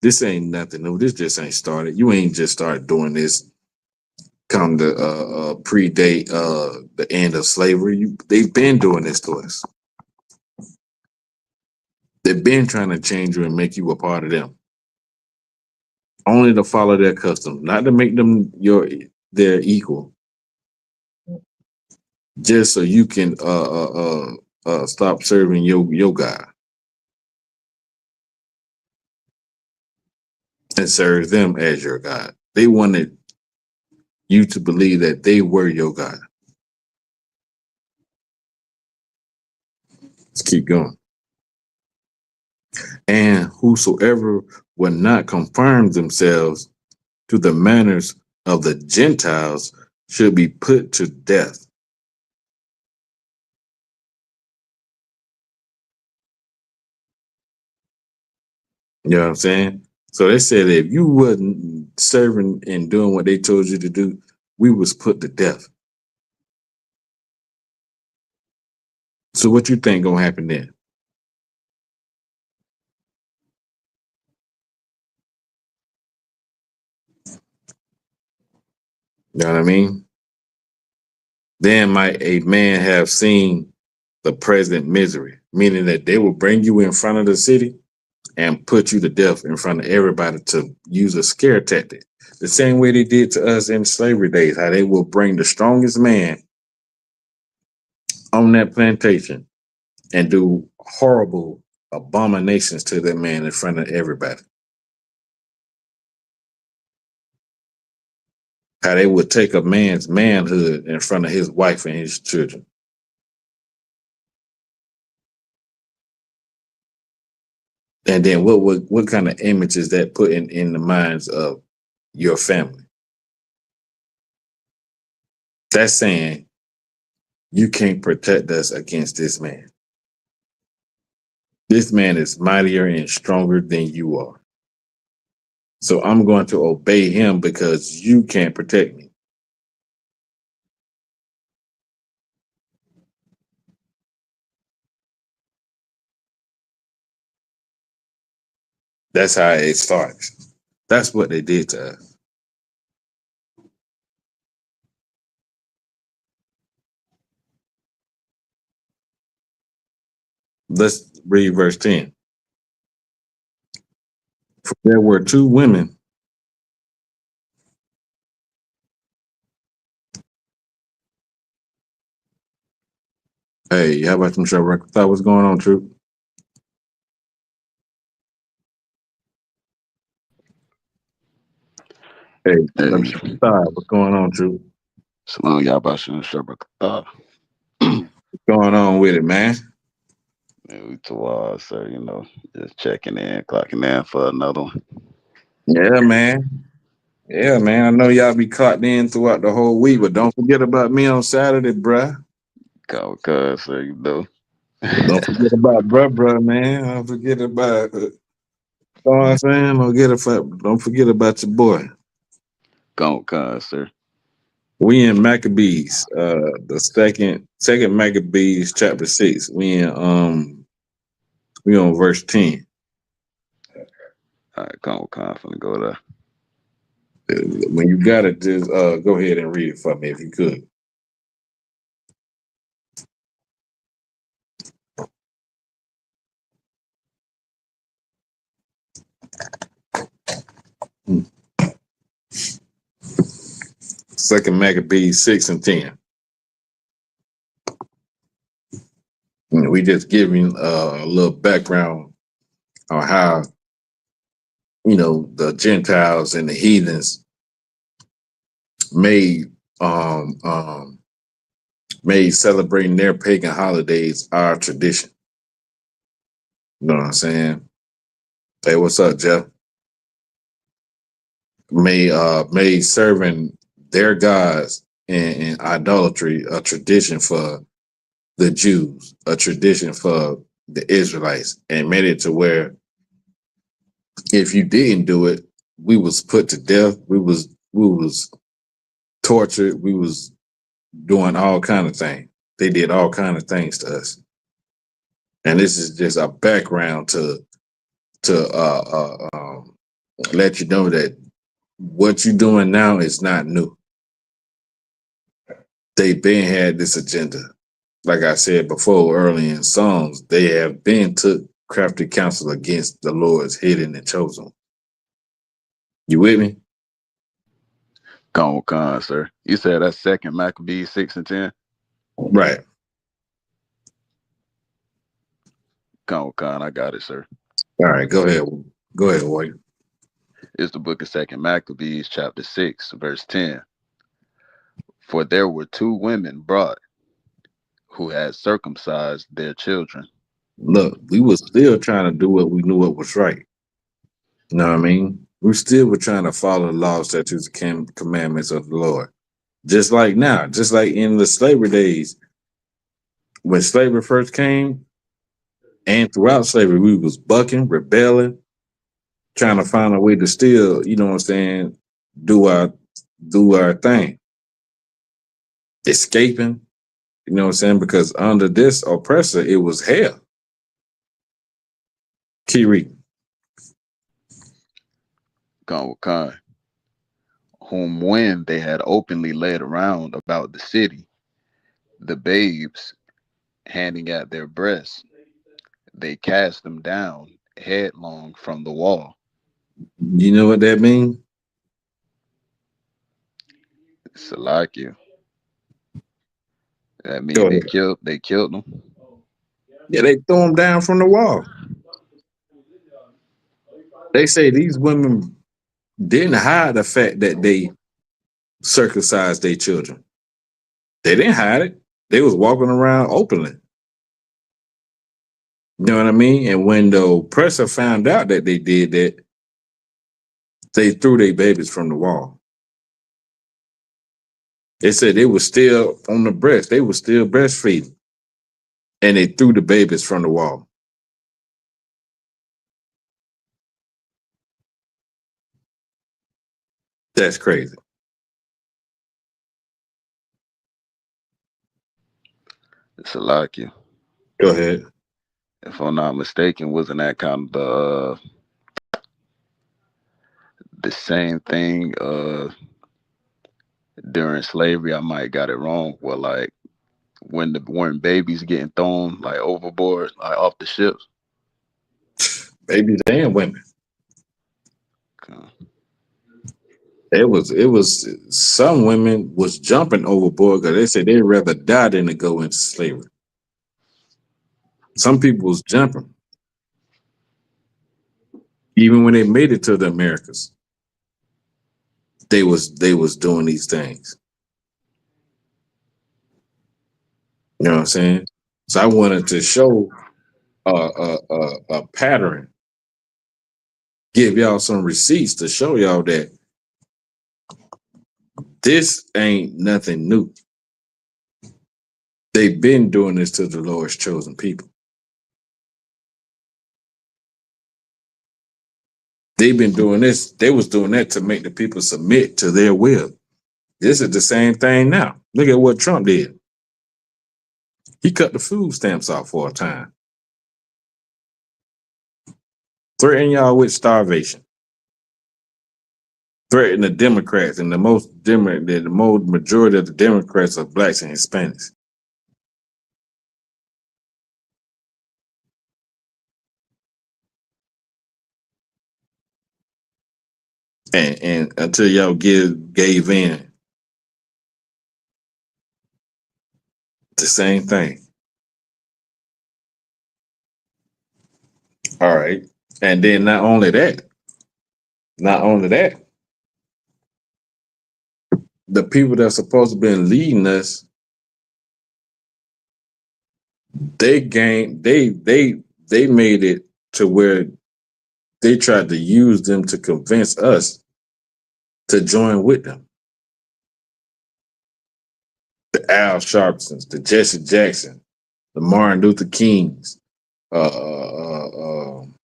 This ain't nothing new. This just ain't started. You ain't just started doing this come to predate the end of slavery. They've been doing this to us. They've been trying to change you and make you a part of them. Only to follow their customs, not to make them their equal. Just so you can stop serving your God and serve them as your God. They wanted you to believe that they were your God. Let's keep going. And whosoever will not conform themselves to the manners of the Gentiles should be put to death. You know what I'm saying? So they said if you wasn't serving and doing what they told you to do, we was put to death. So what you think gonna happen then? You know what I mean? Then might a man have seen the present misery, meaning that they will bring you in front of the city and put you to death in front of everybody to use a scare tactic. The same way they did to us in slavery days, how they will bring the strongest man on that plantation and do horrible abominations to that man in front of everybody. How they would take a man's manhood in front of his wife and his children. And then what kind of image is that putting in the minds of your family? That's saying you can't protect us against this man. This man is mightier and stronger than you are. So I'm going to obey him because you can't protect me. That's how it starts. That's what they did to us. Let's read verse 10. For there were two women Hey, how about some show record? Thought what's going on, Troop? Hey, let me Hey, what's going on, Troop? Salam Yabashin Shabakata. What's going on with it, man? And we too, sir, just checking in, clocking in for another one. Yeah, man. Yeah, man. I know y'all be caught in throughout the whole week, but don't forget about me on Saturday, bruh. Cause, cuz, sir, Don't forget about bruh, man. Don't forget about, you know what I'm saying? Don't forget about your boy. Go, cuz, sir. We in Maccabees, the second Maccabees chapter 6. We on verse 10. All right, I'm finna go there. When you got it, just go ahead and read it for me if you could. Second Maccabees 6 and 10. We just giving a little background on how the Gentiles and the heathens made made celebrating their pagan holidays our tradition. You know what I'm saying? Hey, what's up, Jeff? Made serving their gods and idolatry a tradition for the Jews, a tradition for the Israelites, and made it to where if you didn't do it, we was put to death. We was tortured. We was doing all kind of things. They did all kind of things to us. And this is just a background to let you know that what you're doing now is not new. They've been had this agenda. Like I said before, early in Psalms, they have been took crafty counsel against the Lord's hidden and chosen. You with me? Go, sir. You said that's second Maccabees 6 and 10? Right. Go, I got it, sir. All right, go ahead. Go ahead, Warrior. It's the book of second Maccabees, chapter 6, verse 10. For there were two women brought who had circumcised their children. Look, we was still trying to do what we knew what was right. You know what I mean? We still were trying to follow the laws, statutes, and commandments of the Lord. Just like now, just like in the slavery days, when slavery first came, and throughout slavery, we was bucking, rebelling, trying to find a way to still, you know what I'm saying, do our thing. Escaping, you know what I'm saying? Because under this oppressor, it was hell. Kiri. Go, whom when they had openly led around about the city, the babes handing at their breasts, they cast them down headlong from the wall. You know what that means? Salakia. That Go mean ahead. they killed them. Yeah, they threw them down from the wall. They say these women didn't hide the fact that they circumcised their children. They didn't hide it. They was walking around openly. You know what I mean? And when the oppressor found out that they did that, they threw their babies from the wall. They said they were still on the breast. They were still breastfeeding. And they threw the babies from the wall. That's crazy. Salakia. Go ahead. If I'm not mistaken, wasn't that kind of the same thing during slavery? I might got it wrong. Well, like when weren't babies getting thrown like overboard, like off the ships? Babies and women. Okay. It was some women was jumping overboard because they said they'd rather die than to go into slavery. Some people was jumping. Even when they made it to the Americas, they was doing these things. You know what I'm saying? So I wanted to show a pattern, give y'all some receipts to show y'all that this ain't nothing new. They've been doing this to the Lord's chosen people. They've been doing this. They was doing that to make the people submit to their will. This is the same thing now. Look at what Trump did. He cut the food stamps off for a time, threatening y'all with starvation, threatening the Democrats, and the most majority of the Democrats are blacks and Hispanics. And until y'all gave in, the same thing. All right. And then not only that, the people that's supposed to be leading us, they made it to where they tried to use them to convince us to join with them. The Al Sharptons, the Jesse Jackson, the Martin Luther Kings, them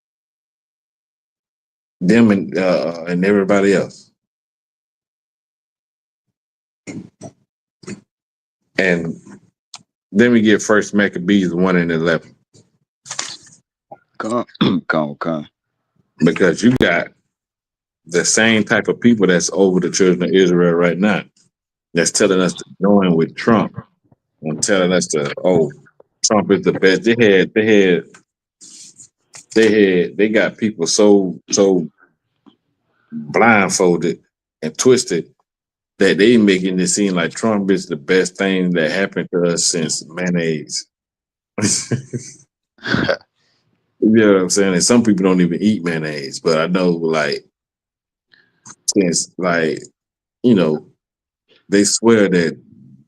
and everybody else. And then we get First Maccabees 1:11. Come. Because you got the same type of people that's over the children of Israel right now, that's telling us to join with Trump and telling us Trump is the best. They got people so blindfolded and twisted that they making it seem like Trump is the best thing that happened to us since mayonnaise. You know what I'm saying? And some people don't even eat mayonnaise, but I know, like, since, like, you know, they swear that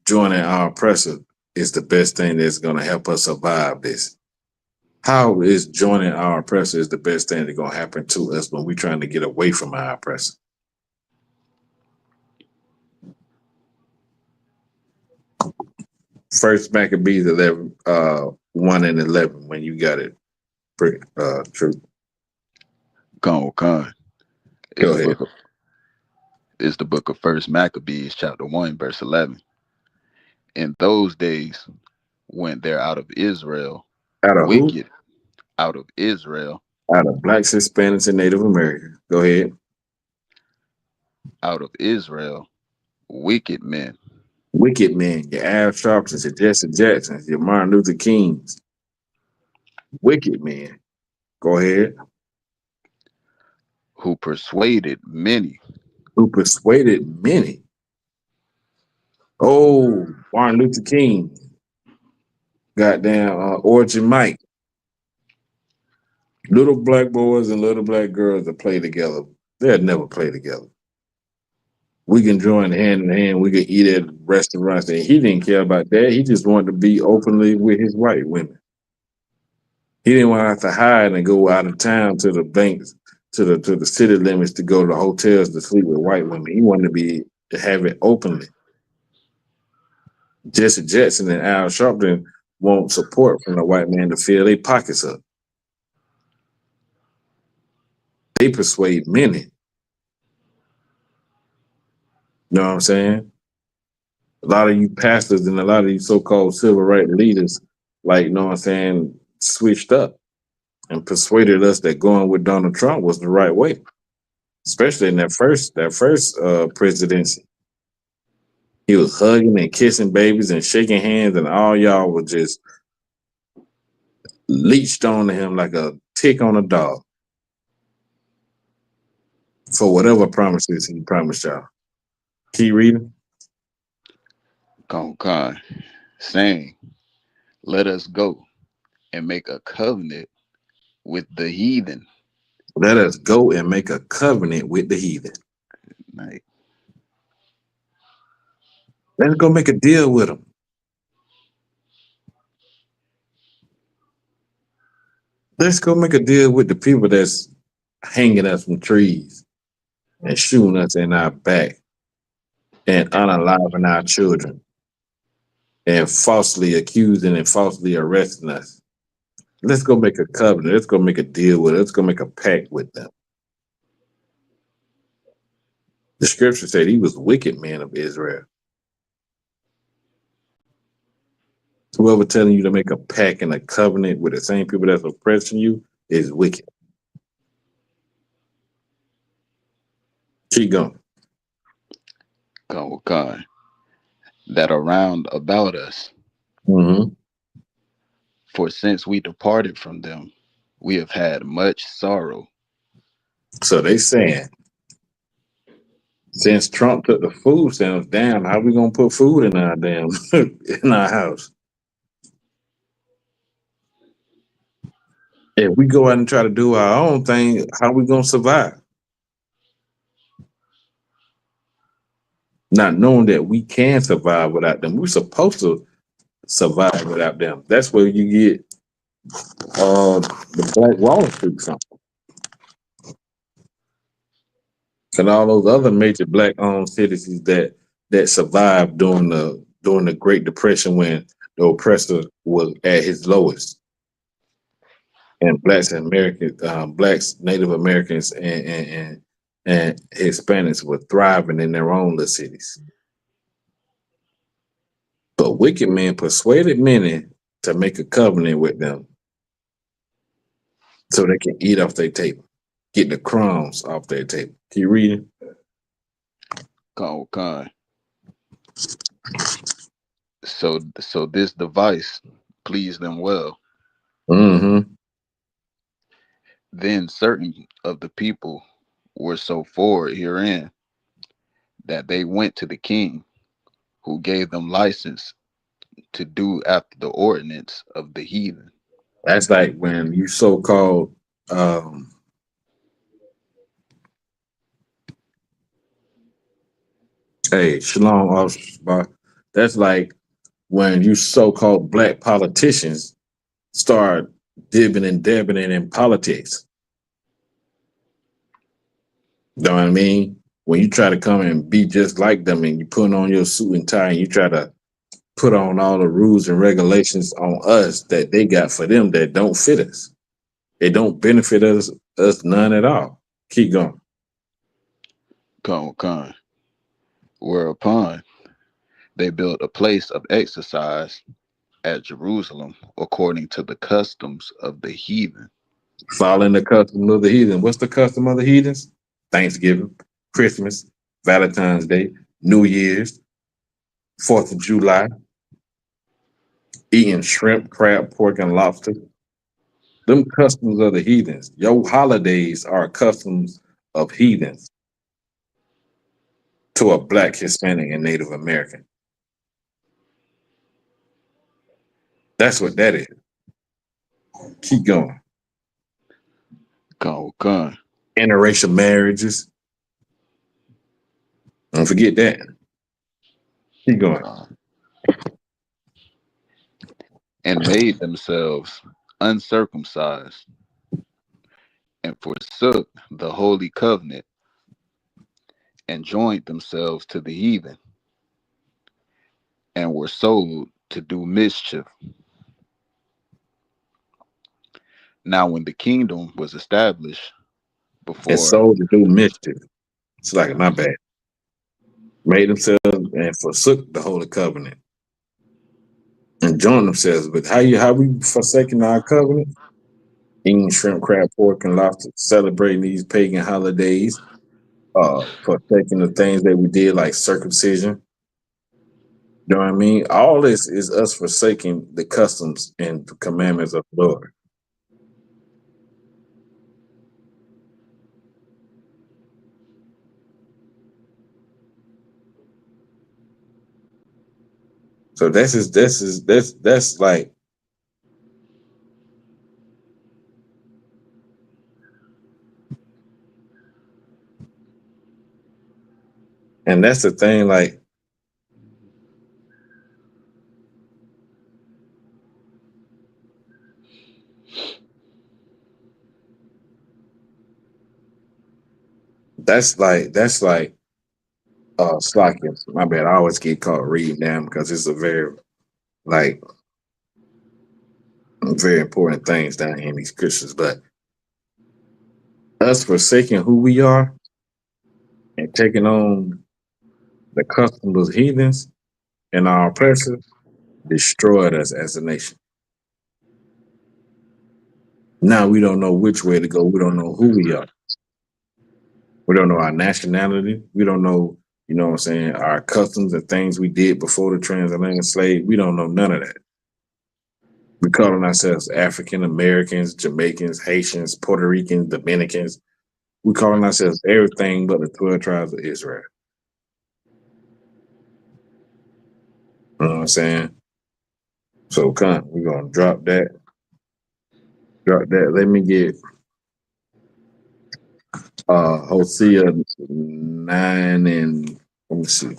joining our oppressor is the best thing that's going to help us survive this. How is joining our oppressor is the best thing that's going to happen to us when we're trying to get away from our oppressor? First Maccabees 1:11, when you got it, true. Con. Go ahead. It's the book of First Maccabees, chapter 1, verse 11. In those days went there out of Israel Out of who? wicked, out of Israel, Out of blacks, Hispanics, and Native Americans. Go ahead. out of Israel, wicked men, Wicked men, your Al Sharptons, your Jesse Jacksons, your Martin Luther Kings. Wicked men. Go ahead. who persuaded many. Who persuaded many. Oh, Martin Luther King. Goddamn Origin Mike. Little black boys and little black girls that play together. They'll never play together. We can join hand in hand. We can eat at restaurants. And he didn't care about that. He just wanted to be openly with his white women. He didn't want to have to hide and go out of town to the banks, to the city limits to go to hotels to sleep with white women. He wanted to have it openly. Jesse Jackson and Al Sharpton want support from the white man to fill their pockets up. They persuade many. You know what I'm saying? A lot of you pastors and a lot of you so-called civil rights leaders, like, you know what I'm saying, switched up and persuaded us that going with Donald Trump was the right way, especially in that first presidency. He was hugging and kissing babies and shaking hands, and all y'all were just leached onto him like a tick on a dog for whatever promises he promised y'all. Keep reading. Con, saying, let us go and make a covenant with the heathen. Let us go and make a covenant with the heathen. Like, Let's go make a deal with them. Let's go make a deal with the people that's hanging us from trees and shooting us in our back and unaliving our children and falsely accusing and falsely arresting us. Let's go make a covenant. Let's go make a deal with it. Let's go make a pact with them. The scripture said he was wicked man of Israel. Whoever telling you to make a pact and a covenant with the same people that's oppressing you is wicked. Keep going. God, that around about us. Mm-hmm. For since we departed from them, we have had much sorrow. So they saying, since Trump took the food stamps down, how we gonna put food in our damn in our house? If we go out and try to do our own thing, how we gonna survive? Not knowing that we can survive without them. We're supposed to survive without them. That's where you get the Black Wall Street from. And all those other major black owned cities that survived during the Great Depression when the oppressor was at his lowest. And blacks and Americans, blacks, Native Americans, and Hispanics were thriving in their own little cities. But wicked men persuaded many to make a covenant with them so they can eat off their table, get the crumbs off their table. Keep reading. God. So this device pleased them well. Mm-hmm. Then certain of the people were so forward herein that they went to the king, who gave them license to do after the ordinance of the heathen. That's like when you so-called hey, shalom, officer. That's like when you so-called black politicians start dibbing and dabbing in politics. Know what I mean? When you try to come and be just like them and you put on your suit and tie and you try to put on all the rules and regulations on us that they got for them that don't fit us. It don't benefit us none at all. Keep going. Con. Whereupon they built a place of exercise at Jerusalem according to the customs of the heathen. Following the custom of the heathen. What's the custom of the heathens? Thanksgiving, Christmas, Valentine's Day, New Year's, 4th of July, eating shrimp, crab, pork, and lobster. Them customs of the heathens. Your holidays are customs of heathens to a black, Hispanic, and Native American. That's what that is. Keep going. Con. Interracial marriages. Don't forget that. Keep going. And made themselves uncircumcised and forsook the holy covenant and joined themselves to the heathen and were sold to do mischief. Now when the kingdom was established And before sold to do mischief. It's like, my bad. Made themselves and forsook the holy covenant and joined themselves. But how we forsaking our covenant? Eating shrimp, crab, pork, and lobster, celebrating these pagan holidays, forsaking the things that we did like circumcision. You know what I mean? All this is us forsaking the customs and the commandments of the Lord. So that's like, and that's the thing, like, That's like Slackers. My bad. I always get caught reading them because it's a like very important things down here in these Christians. But us forsaking who we are and taking on the customs of heathens and our oppressors destroyed us as a nation. Now we don't know which way to go. We don't know who we are. We don't know our nationality. We don't know, what I'm saying, our customs and things we did before the transatlantic slave. We don't know none of that. We calling ourselves African Americans, Jamaicans, Haitians, Puerto Ricans, Dominicans. We calling ourselves everything but the 12 tribes of Israel. You know what I'm saying? So come, we're gonna drop that. Drop that. Let me get Hosea 9 and let me see.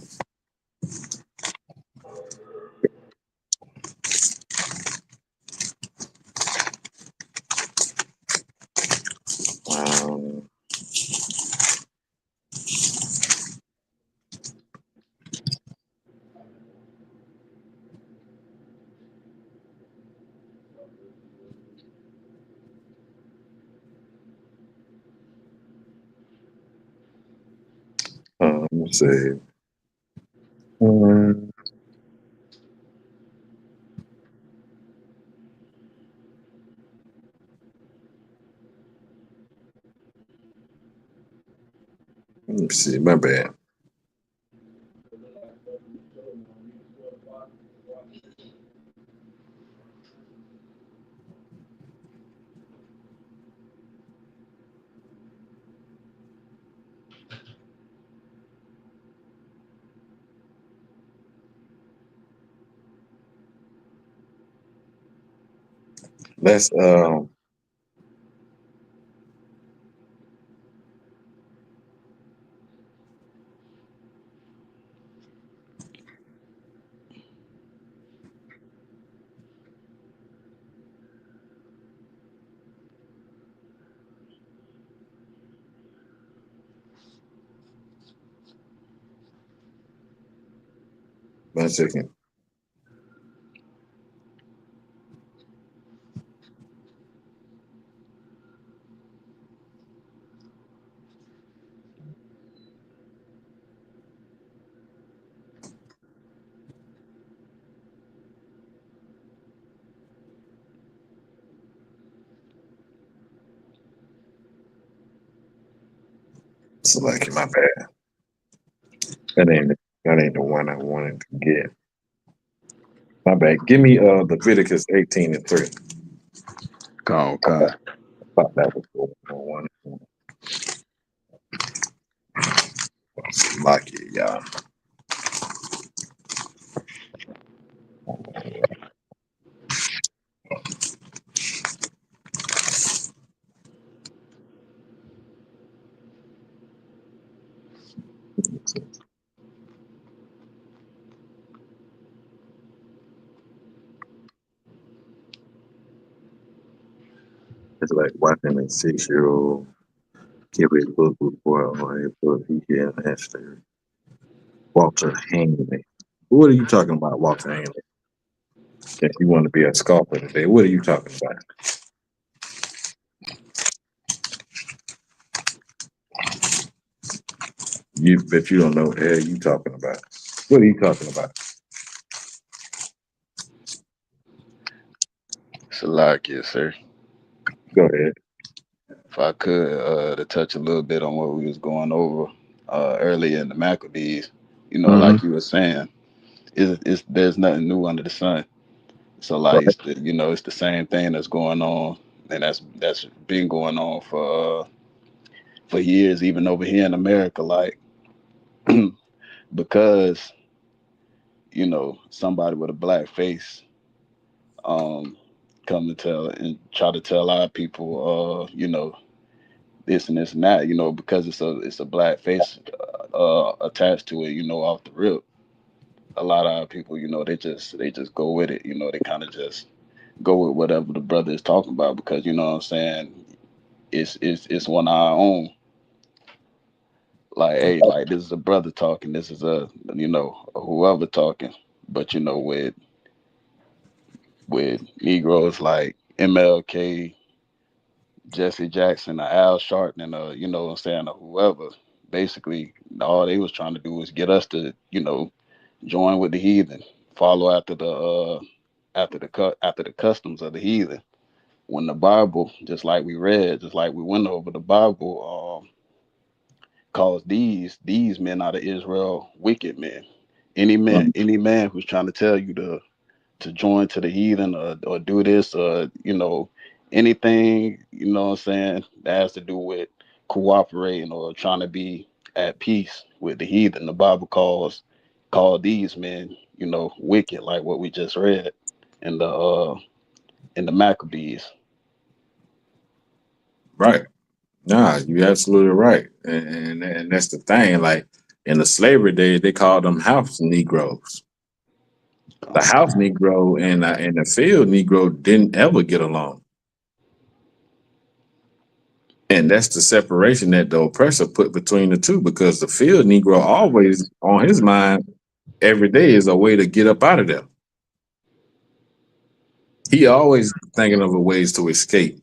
Um, let me see. Um, Let me see. My bad. Let's 1 second. Select my bad. That ain't the one I wanted to get. My bad. Give me Leviticus 18 and 3. Con. Thought that was the one. Like it, y'all. It's like watching a 6-year-old give a book before on a book he can actually Walter Hangley. What are you talking about, Walter Hangley? If you want to be a scoffer today, what are you talking about? You bet you don't know what the hell you talking about. What are you talking about? Salakia, sir. Go ahead. If I could, to touch a little bit on what we was going over earlier in the Maccabees, Mm-hmm. like you were saying, it's there's nothing new under the sun. So like Right. it's the same thing that's going on, and that's been going on for years, even over here in America. Like because somebody with a black face um come to tell and try to tell our people, this and this and that, because it's a black face attached to it, off the rip. A lot of our people, they just go with it, they kind of just go with whatever the brother is talking about because you know what I'm saying, it's one of our own. Like, hey, like this is a brother talking. This is a whoever talking. But with Negroes like MLK, Jesse Jackson, or Al Sharpton, and what I'm saying, or whoever. Basically, all they was trying to do was get us to, join with the heathen, follow after the customs of the heathen. When the Bible, just like we read, just like we went over, the Bible calls these men out of Israel wicked men. Any man who's trying to tell you to join to the heathen or do this or anything, what I'm saying, that has to do with cooperating or trying to be at peace with the heathen, the Bible call these men, wicked, like what we just read in the Maccabees. Right. Nah, you're absolutely right. And that's the thing. Like in the slavery days, they called them house Negroes. The house Negro and the field Negro didn't ever get along. And that's the separation that the oppressor put between the two, because the field Negro always on his mind every day is a way to get up out of there. He always thinking of a ways to escape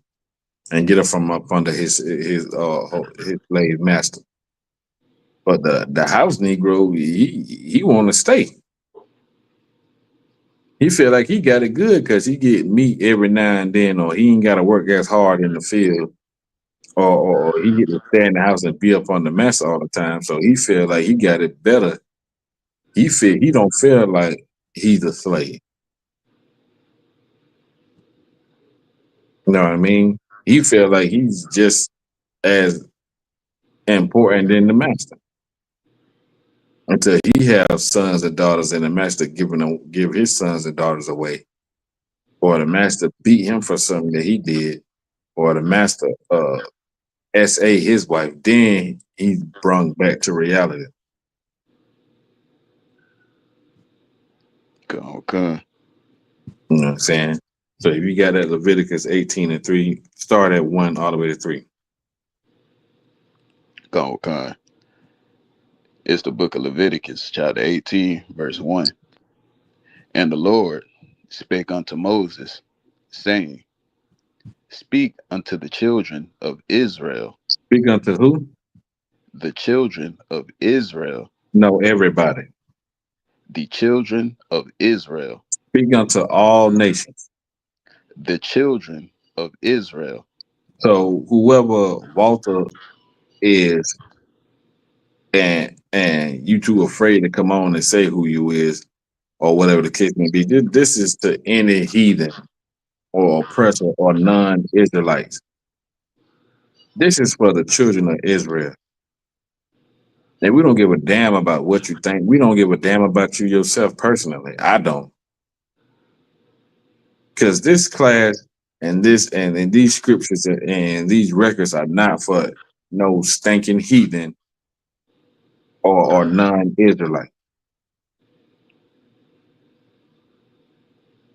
and get up from up under his slave master. But the house Negro, he want to stay. He feel like he got it good because he get meat every now and then, or he ain't got to work as hard in the field, or he get to stay in the house and be up on the master all the time. So he feel like he got it better. He don't feel like he's a slave. You know what I mean? He feel like he's just as important than the master until he have sons and daughters, and the master give his sons and daughters away, or the master beat him for something that he did, or the master SA his wife, then he's brung back to reality. Okay. You know what I'm saying? So if you got that Leviticus 18:3, start at 1 all the way to 3. Okay. It's the book of Leviticus, chapter 18, verse 1. And the Lord spake unto Moses, saying, Speak unto the children of Israel. Speak unto who? The children of Israel. No, everybody. The children of Israel. Speak unto all nations. The children of Israel. So whoever Walter is, and you too afraid to come on and say who you is, or whatever the case may be, this is to any heathen or oppressor or non-Israelites. This is for the children of Israel. And we don't give a damn about what you think. We don't give a damn about you yourself personally. I don't. Because this class and these scriptures and these records are not for no stinking heathen or non-Israelite.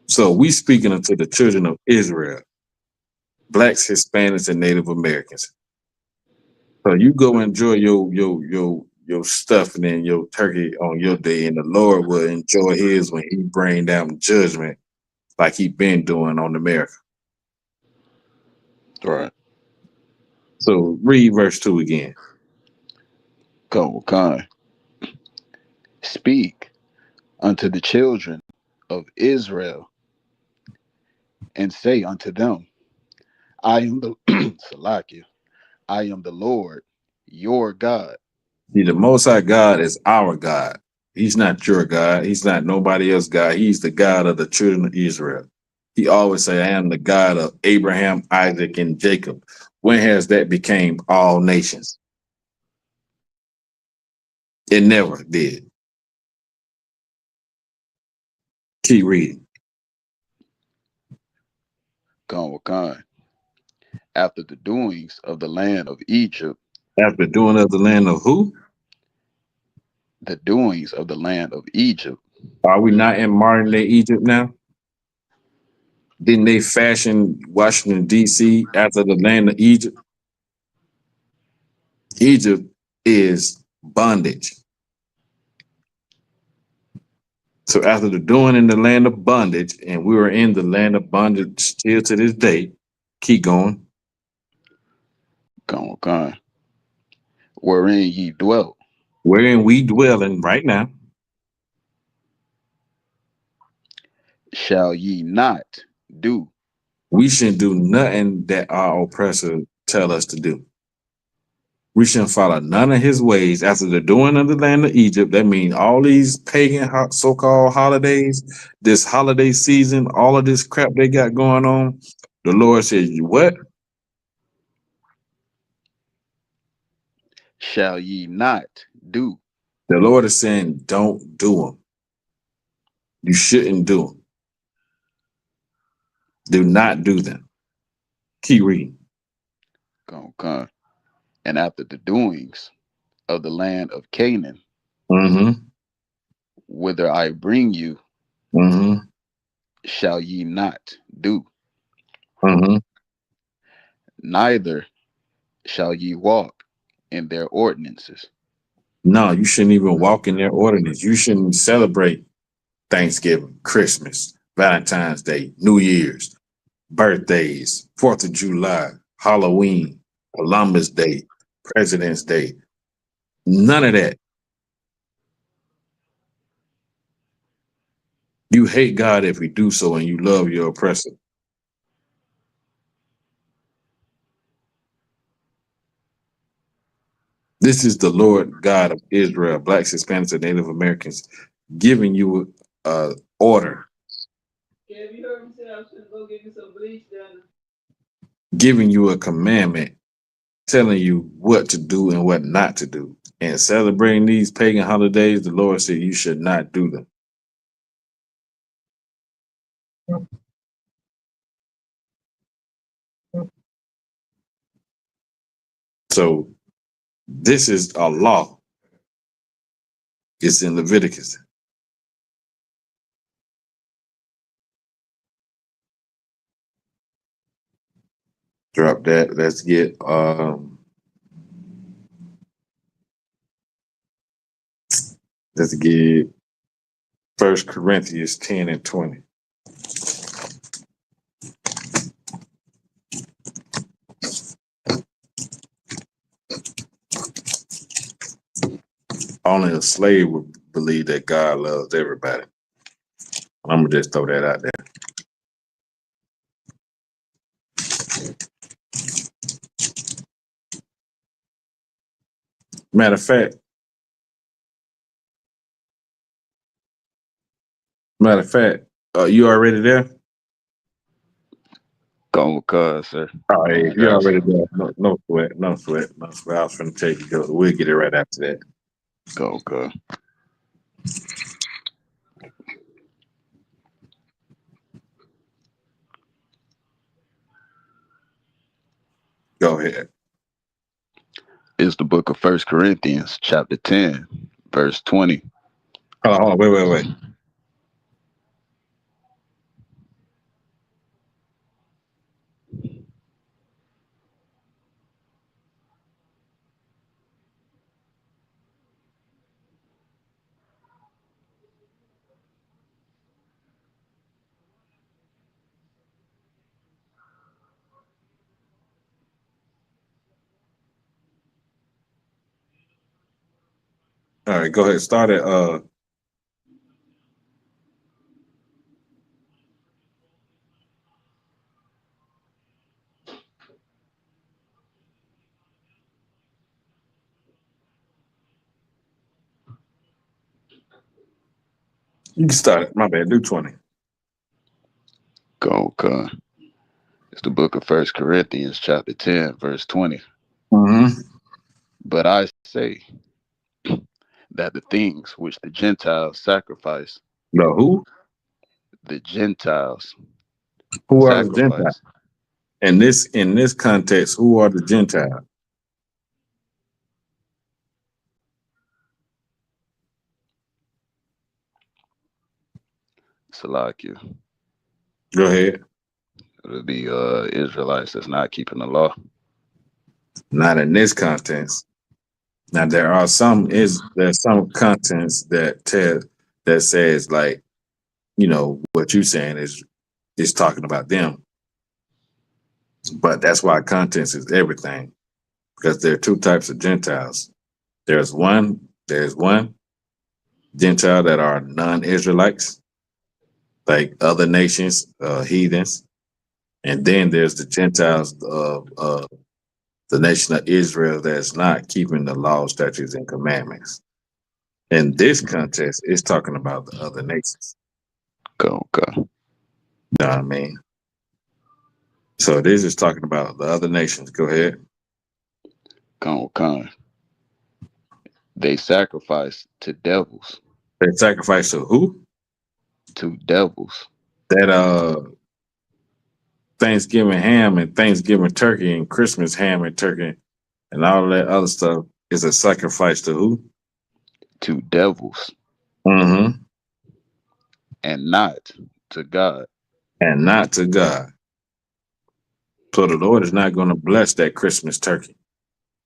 So we speaking unto the children of Israel, blacks, Hispanics, and Native Americans. So you go enjoy your stuffing and your turkey on your day, and the Lord will enjoy his when he bring down judgment like he been doing on America. Right. So read verse 2 again. Okay. Speak unto the children of Israel, and say unto them, I am the Salakia, I am the Lord your God. See, the Most High God is our God. He's not your God. He's not nobody else's God. He's the God of the children of Israel. He always say, I am the God of Abraham, Isaac, and Jacob. When has that became all nations? It never did. Keep reading. Okay. After the doings of the land of Egypt. After doing of the land of who? The doings of the land of Egypt. Are we not in modern day Egypt now? Didn't they fashion Washington, D.C. after the land of Egypt? Egypt is bondage. So after the doing in the land of bondage, and we were in the land of bondage still to this day, keep going. Gone. Wherein ye dwelt, Wherein we dwelling right now, shall ye not do. we shouldn't do nothing that our oppressor tell us to do. We shouldn't follow none of his ways. After the doing of the land of Egypt, that means all these pagan so-called holidays, this holiday season, all of this crap they got going on. The Lord says, what? Shall ye not do. The Lord is saying, don't do them. You shouldn't do them. Do not do them. Keep reading. Gone. And after the doings of the land of Canaan, Mm-hmm. whither I bring you, Mm-hmm. shall ye not do. Mm-hmm. Neither shall ye walk in their ordinances. No, you shouldn't even walk in their ordinance. You shouldn't celebrate Thanksgiving, Christmas, Valentine's Day, New Year's, birthdays, 4th of July, Halloween, Columbus Day, President's Day. None of that. You hate God if you do so, and you love your oppressor. This is the Lord God of Israel, blacks, Hispanics, and Native Americans, giving you order, Kev, you heard me say I should go get me some bleach down. giving you a commandment, telling you what to do and what not to do. And celebrating these pagan holidays, the Lord said you should not do them. So this is a law. It's in Leviticus. Drop that. Let's get First Corinthians 10 and 20. Only a slave would believe that God loves everybody. I'm gonna just throw that out there. Matter of fact, you already there? Gone, sir. Oh, hey, I if you're got already you. there, no sweat. I was finna take you. We'll get it right after that. Gone. Go ahead. It's the book of First Corinthians, chapter 10, verse 20. Hold on, wait. All right, go ahead. Start at you can start it. My bad. Do 20. Gone. It's the book of First Corinthians, chapter 10, verse 20. Mm-hmm. But I say that the things which the Gentiles sacrifice, No, who? the Gentiles Who are the Gentiles? sacrifice, In this context, who are the Gentiles? Salakia. Go ahead. It'll be Israelites that's not keeping the law. Not in this context. Now there's some contents that says like, what you're saying is talking about them. But that's why contents is everything, because there are two types of Gentiles. There's one Gentile that are non-Israelites, like other nations, heathens, and then there's the Gentiles of the nation of Israel that's not keeping the law, statutes, and commandments. In this context, it's talking about the other nations. Okay. You know what I mean? So this is talking about the other nations. Go ahead. Okay. They sacrifice to devils. They sacrifice to who? To devils. That Thanksgiving ham and Thanksgiving turkey and Christmas ham and turkey and all that other stuff is a sacrifice to who? To devils. Mm-hmm. And not to God. And not to God. So the Lord is not going to bless that Christmas turkey.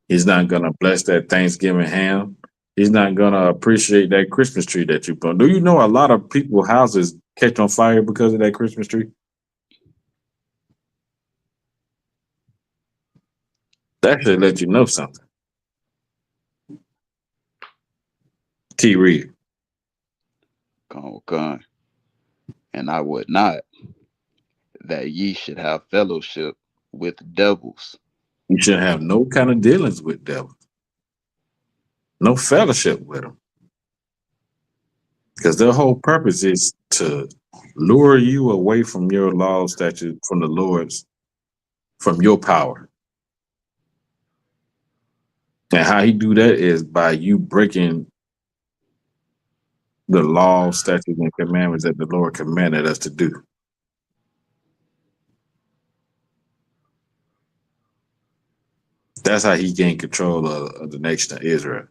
He's not going to bless that Thanksgiving ham. He's not going to appreciate that Christmas tree that you put. Do you know a lot of people's houses catch on fire because of that Christmas tree? That should let you know something. T. Reed. Okay. And I would not that ye should have fellowship with devils. You should have no kind of dealings with devils. No fellowship with them. Because their whole purpose is to lure you away from your law, statute, from the Lord's, from your power. And how he do that is by you breaking the law, statutes, and commandments that the Lord commanded us to do. That's how he gained control of the nation of Israel.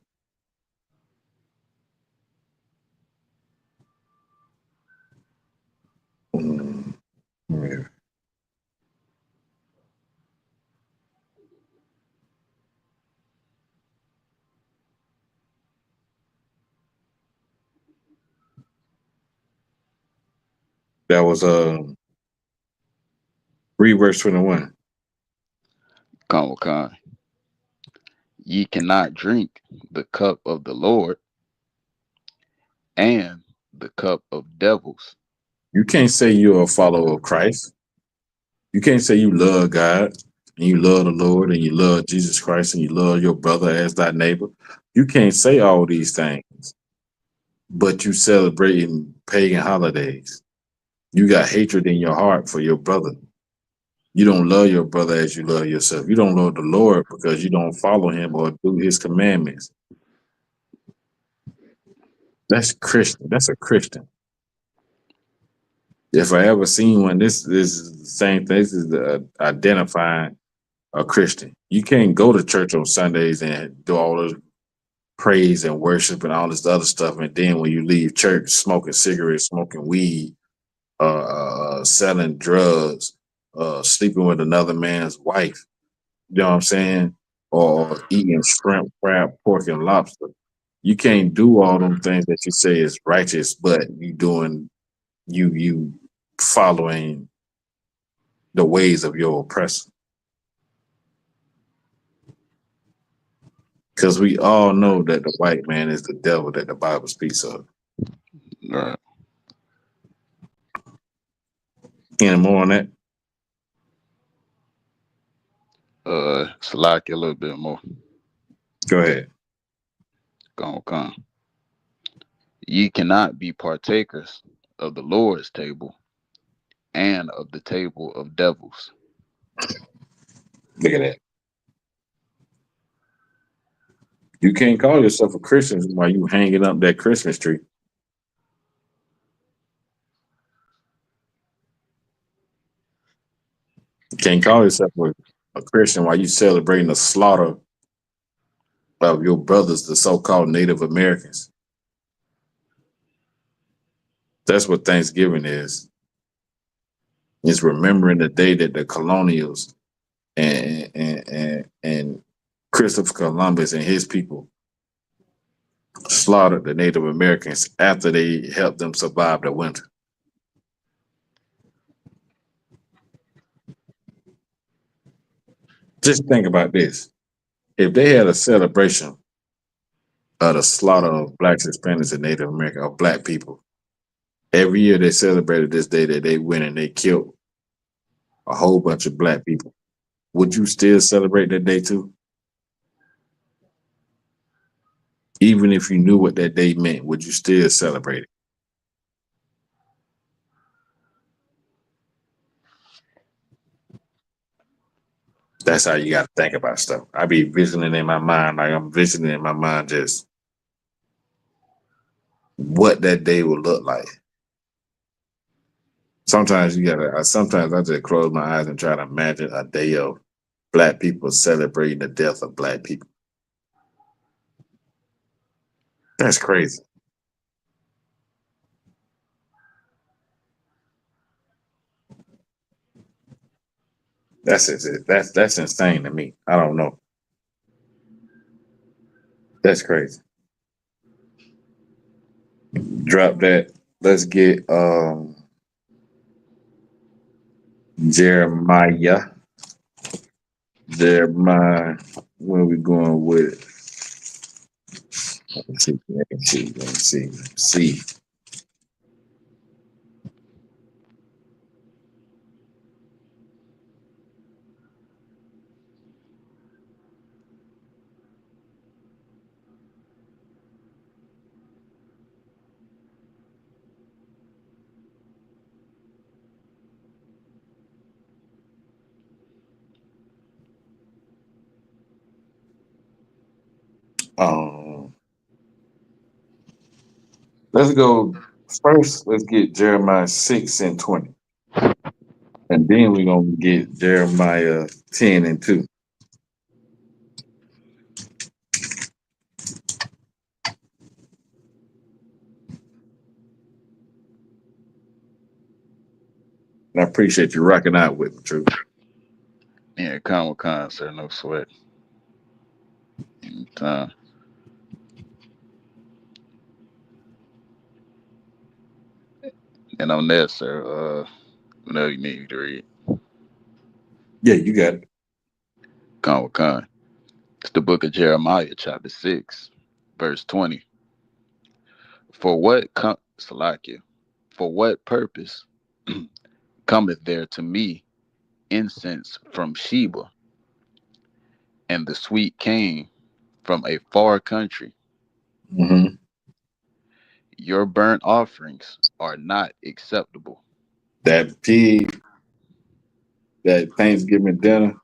Yeah. That was read verse 21. Okay. Ye cannot drink the cup of the Lord and the cup of devils. You can't say you're a follower of Christ. You can't say you love God and you love the Lord and you love Jesus Christ and you love your brother as thy neighbor. You can't say all these things, but you celebrating pagan holidays. You got hatred in your heart for your brother. You don't love your brother as you love yourself. You don't love the Lord because you don't follow him or do his commandments. That's Christian. That's a Christian. If I ever seen one, this is the same thing. This is identifying a Christian. You can't go to church on Sundays and do all this praise and worship and all this other stuff, and then when you leave church, smoking cigarettes, smoking weed, selling drugs, sleeping with another man's wife. You know what I'm saying? Or eating shrimp, crab, pork, and lobster. You can't do all them things that you say is righteous, but you following the ways of your oppressor. Because we all know that the white man is the devil that the Bible speaks of. Right. Any more on that? Slack a little bit more. Go ahead. Okay. Ye cannot be partakers of the Lord's table and of the table of devils. Look at that. You can't call yourself a Christian while you hanging up that Christmas tree. You can't call yourself a Christian while you celebrating the slaughter of your brothers, the so-called Native Americans. That's what Thanksgiving is. It's remembering the day that the colonials and Christopher Columbus and his people slaughtered the Native Americans after they helped them survive the winter. Just think about this. If they had a celebration of the slaughter of blacks, Hispanics, and Native American, or black people, every year they celebrated this day that they went and they killed a whole bunch of black people, would you still celebrate that day too? Even if you knew what that day meant, would you still celebrate it? That's how you got to think about stuff. I be visioning in my mind, like I'm visioning in my mind just what that day would look like. Sometimes you gotta. Sometimes I just close my eyes and try to imagine a day of black people celebrating the death of black people. That's crazy. That's it. That's insane to me. I don't know. That's crazy. Drop that. Let's get Jeremiah. Jeremiah. Where we going with it? Let's see. Um, let's go first. Let's get Jeremiah 6:20, and then we're gonna get Jeremiah 10:2. And I appreciate you rocking out with me, True. Yeah, con, sir. No sweat. Anytime. And on that, sir, whenever you need to read, Yeah, you got it. con. It's the book of Jeremiah, chapter 6, verse 20. Salakia, for what purpose cometh there to me incense from Sheba, and the sweet cane from a far country? Mm-hmm. Your burnt offerings are not acceptable. That pig, that Thanksgiving dinner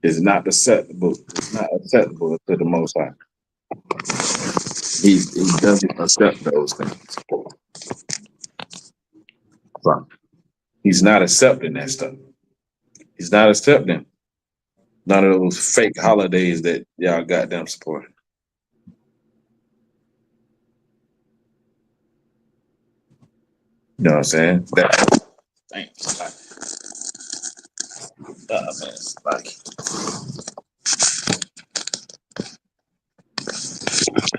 is not acceptable. It's not acceptable to the Most High. He doesn't accept those things. So, he's not accepting that stuff. He's not accepting none of those fake holidays that y'all goddamn support. You know what I'm saying? That, thanks. Man, like,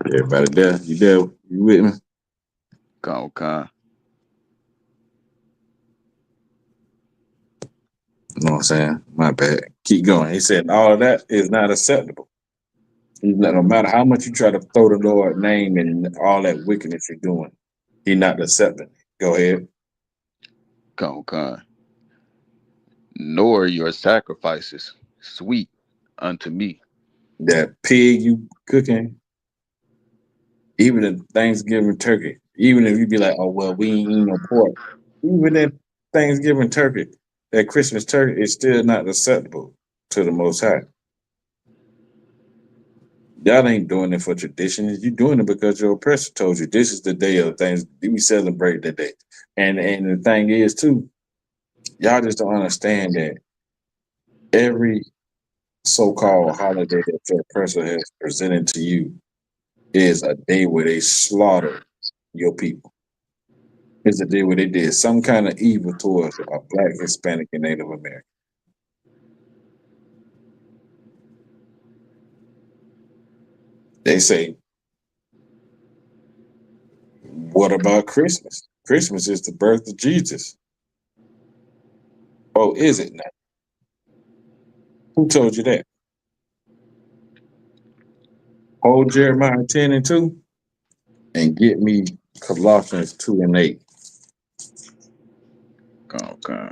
everybody there? You there? You with me? Con. You know what I'm saying? My bad. Keep going. He said all of that is not acceptable. No matter how much you try to throw the Lord name and all that wickedness you're doing, He not accepting. Go ahead. Con. Nor your sacrifices sweet unto me. That pig you cooking, even in Thanksgiving turkey, even if you be like, oh well, we ain't eating no pork, even that Thanksgiving turkey, that Christmas turkey is still not acceptable to the Most High. Y'all ain't doing it for traditions. You're doing it because your oppressor told you this is the day of things. We celebrate the day. And the thing is too, y'all just don't understand that every so-called holiday that your oppressor has presented to you is a day where they slaughter your people. It's a day where they did some kind of evil towards a black, Hispanic, and Native American. They say What about Christmas? Christmas is the birth of Jesus. Oh, is it now? Who told you that? Hold Jeremiah 10 and 2 and get me Colossians 2 and 8. Okay.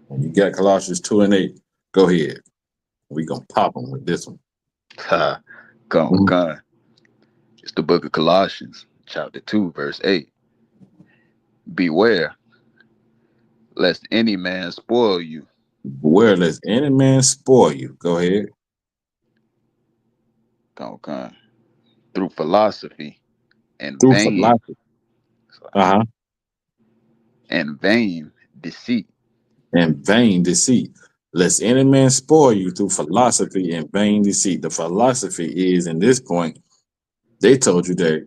When you got Colossians 2 and 8, go ahead. We gonna pop them with this one. Ha. Okay. It's the book of Colossians, chapter 2, verse 8. Beware, lest any man spoil you. Where lest any man spoil you. Go ahead. Okay. Through philosophy and Through vain philosophy. Uh-huh. and vain deceit. And vain deceit. Lest any man spoil you through philosophy and vain deceit. The philosophy is, in this point, they told you that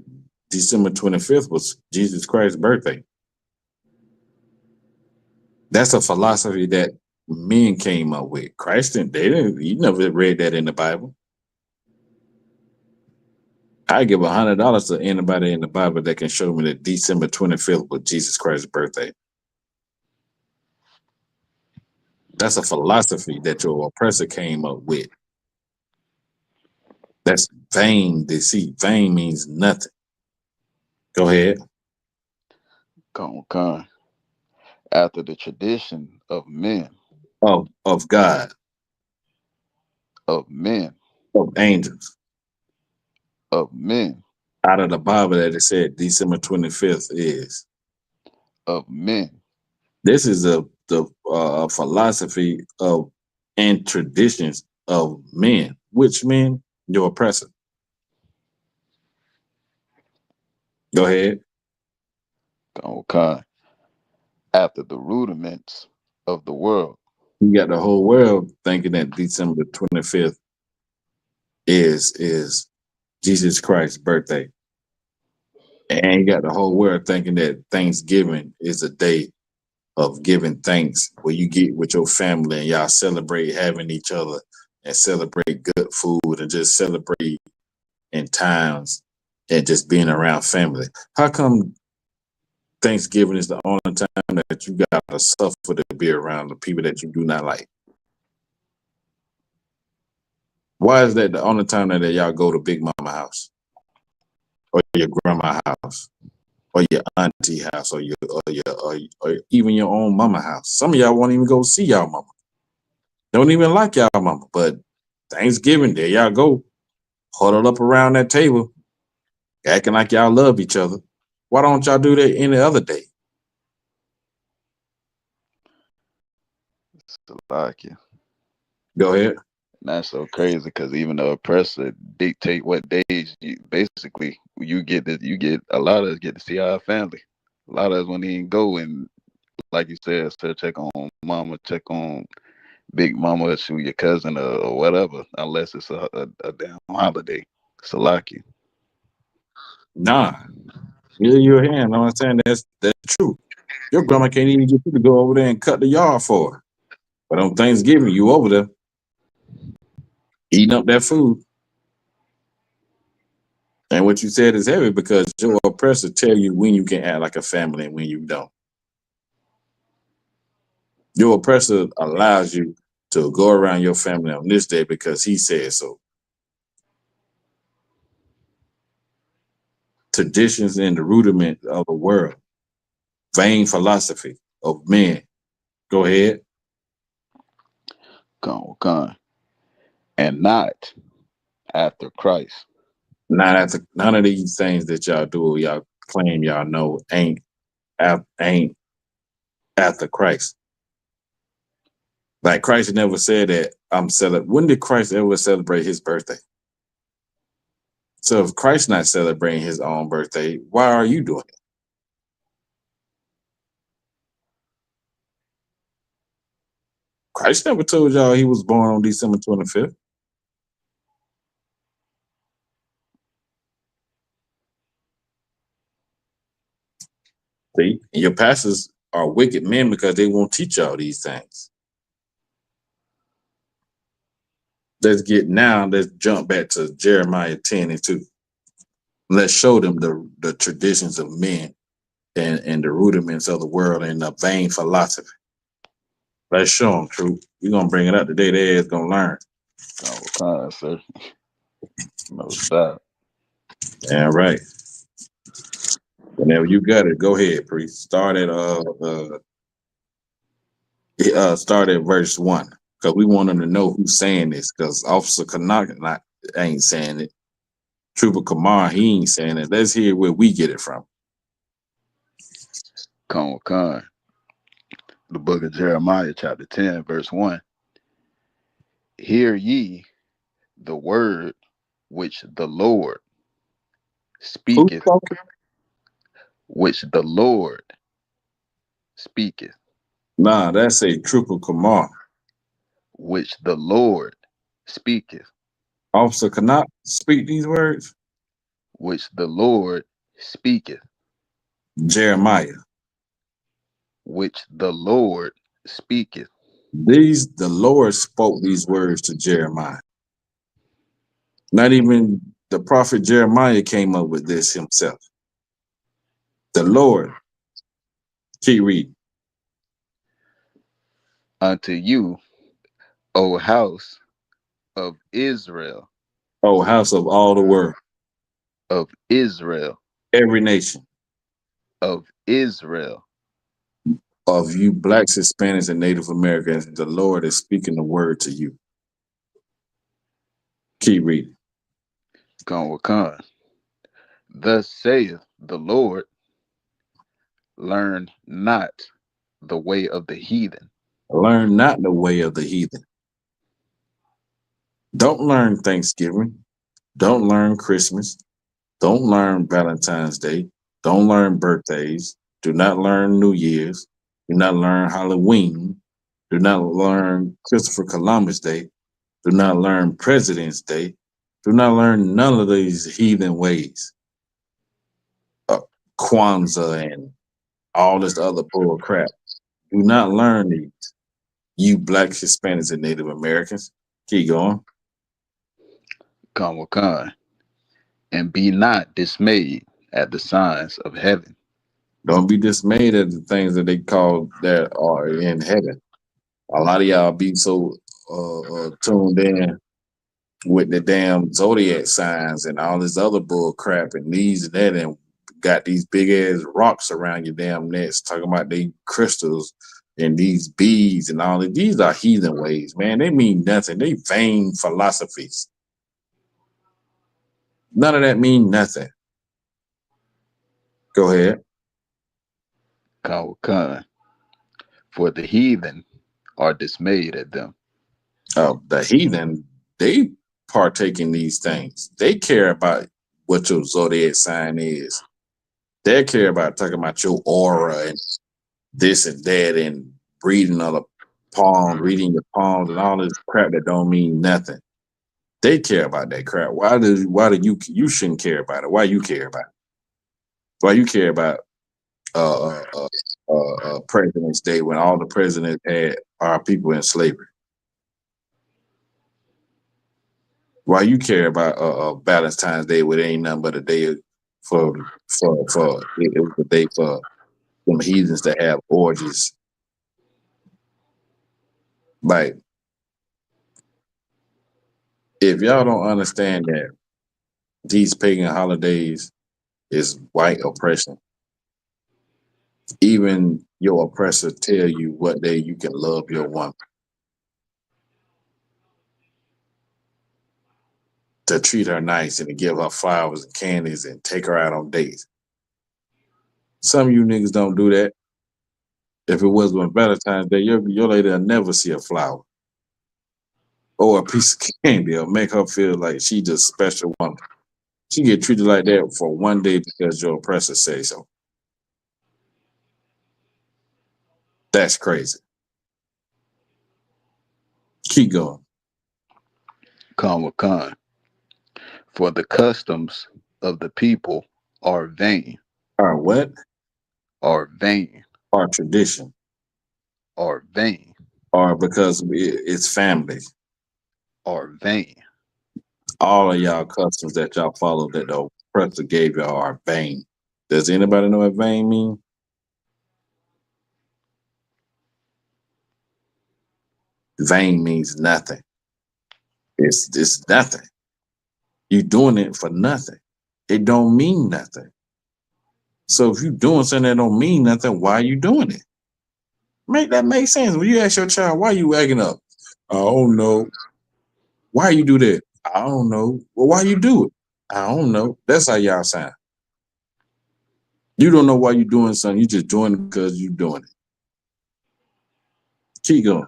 December 25th was Jesus Christ's birthday. That's a philosophy that men came up with. Christ didn't, you never read that in the Bible. I give $100 to anybody in the Bible that can show me that December 25th was Jesus Christ's birthday. That's a philosophy that your oppressor came up with. That's vain deceit. Vain means nothing. Go ahead. Okay. After the tradition of men, Of God, of men, of angels. of men, Out of the Bible that it said December 25th is. of men. This is the philosophy of and traditions of men. Which men? Your oppressor. Go ahead. Okay. After the rudiments of the world. You got the whole world thinking that December 25th is Jesus Christ's birthday. And you got the whole world thinking that Thanksgiving is a day of giving thanks where you get with your family and y'all celebrate having each other and celebrate good food and just celebrate in times and just being around family. How come Thanksgiving is the only time that you gotta suffer to be around the people that you do not like? Why is that the only time that y'all go to Big Mama house or your grandma house or your auntie house or or even your own mama house? Some of y'all won't even go see y'all mama. Don't even like y'all mama, but Thanksgiving, there y'all go, huddled up around that table, acting like y'all love each other. Why don't y'all do that any other day? Like you. Go ahead. And that's so crazy because even the oppressor dictate what days you get that you get a lot of us get to see our family. A lot of us won't even go and like you said, so check on mama, check on big mama, shoot your cousin or whatever, unless it's a damn holiday. So like you. Nah, you're here. Know what I'm saying? That's true. Your grandma can't even get you to go over there and cut the yard for her. But on Thanksgiving, you over there eating up that food. And what you said is heavy because your oppressor tell you when you can act like a family and when you don't. Your oppressor allows you to go around your family on this day because he said so. Traditions and the rudiment of the world. Vain philosophy of men. Go ahead. Come. And not after Christ. Not after none of these things that y'all do, y'all claim y'all know ain't after Christ. Like Christ never said that I'm celebrating. When did Christ ever celebrate his birthday? So if Christ's not celebrating his own birthday, why are you doing it? Christ never told y'all he was born on December 25th. See, and your pastors are wicked men because they won't teach y'all these things. Let's jump back to Jeremiah 10 and 2. Let's show them the traditions of men and the rudiments of the world and the vain philosophy. Let's show them, truth. We're going to bring it up today. They're going to learn. Oh, sir. No doubt. Yeah, right. Whenever you got it, go ahead, priest. Start at verse 1. Because we want them to know who's saying this. Because Officer Chaanak ain't saying it. Trooper Kamar, he ain't saying it. Let's hear where we get it from. Con. The book of Jeremiah, chapter 10, verse 1. Hear ye the word which the Lord speaketh. Which the Lord speaketh. Nah, that's a Trooper Kamar. Which the Lord speaketh. Officer cannot speak these words. Which the Lord speaketh. Jeremiah. Which the Lord speaketh. The Lord spoke these words to Jeremiah. Not even the prophet Jeremiah came up with this himself. The Lord. Keep reading. Unto you, O house of Israel. O house of all the world. Of Israel. Every nation. Of Israel. Of you blacks, Hispanics, and Native Americans, the Lord is speaking the word to you. Keep reading. Con. Thus saith the Lord, learn not the way of the heathen. Learn not the way of the heathen. Don't learn Thanksgiving. Don't learn Christmas. Don't learn Valentine's Day. Don't learn birthdays. Do not learn New Year's. Do not learn Halloween. Do not learn Christopher Columbus Day. Do not learn President's Day. Do not learn none of these heathen ways. Kwanzaa and all this other bull crap. Do not learn these. You blacks, Hispanics, and Native Americans. Keep going. Con. And be not dismayed at the signs of heaven. Don't be dismayed at the things that they call that are in heaven. A lot of y'all be so tuned in with the damn zodiac signs and all this other bull crap and these and that, and got these big ass rocks around your damn necks talking about they crystals and these beads and all that. These are heathen ways, man. They mean nothing. They vain philosophies. None of that mean nothing. Go ahead. Con. For the heathen are dismayed at them. The heathen, they partake in these things. They care about what your zodiac sign is. They care about talking about your aura and this and that and reading your palms and all this crap that don't mean nothing. They care about that crap. Why do you shouldn't care about it? Why you care about it? Why you care about President's Day when all the presidents had our people in slavery? Why you care about Valentine's Day when it ain't nothing but a day for it was a day for them heathens to have orgies? Like, if y'all don't understand that these pagan holidays is white oppression, even your oppressor tell you what day you can love your woman, to treat her nice and to give her flowers and candies and take her out on dates. Some of you niggas don't do that. If it was on Valentine's Day, your lady will never see a flower or a piece of candy. It'll make her feel like she just special woman. She get treated like that for one day because your oppressor say so. That's crazy. Keep going. Con. For the customs of the people are vain, Our what? are vain, Our tradition. are vain, Or because it's family. are vain. All of y'all customs that y'all follow that the oppressor gave y'all are vain. Does anybody know what vain mean? Vain means nothing. It's nothing. You doing it for nothing. It don't mean nothing. So if you doing something that don't mean nothing, why are you doing it? Make that make sense. When you ask your child, why you acting up? I don't know. Why you do that? I don't know. Well, why you do it? I don't know. That's how y'all sound. You don't know why you doing something. You just doing it because you doing it. Keep going.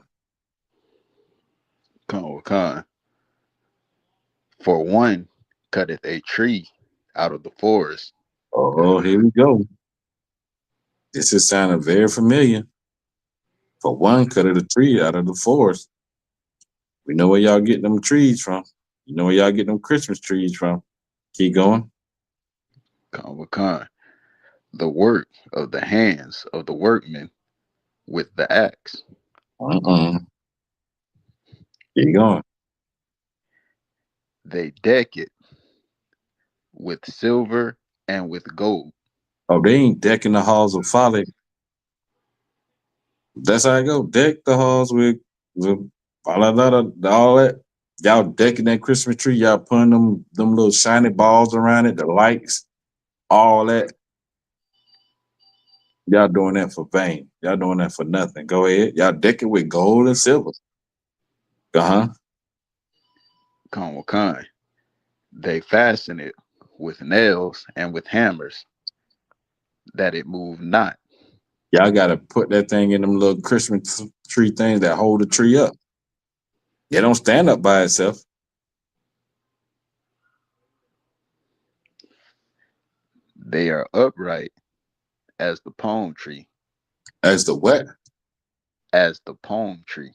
Con. For one cutteth a tree out of the forest. Oh, here we go. This is sounding very familiar. For one, cut of the tree out of the forest. We know where y'all get them trees from. You know where y'all get them Christmas trees from. Keep going. Con. The work of the hands of the workmen with the axe. Keep going. They deck it with silver and with gold. Oh, they ain't decking the halls of folly. That's how I go. Deck the halls with all that. Y'all decking that Christmas tree. Y'all putting them little shiny balls around it, the lights, all that. Y'all doing that for vain. Y'all doing that for nothing. Go ahead. Y'all deck it with gold and silver. Uh-huh. Con. They fasten it with nails and with hammers, that it move not. Y'all got to put that thing in them little Christmas tree things that hold the tree up. It don't stand up by itself. They are upright as the palm tree, As the what? as the palm tree.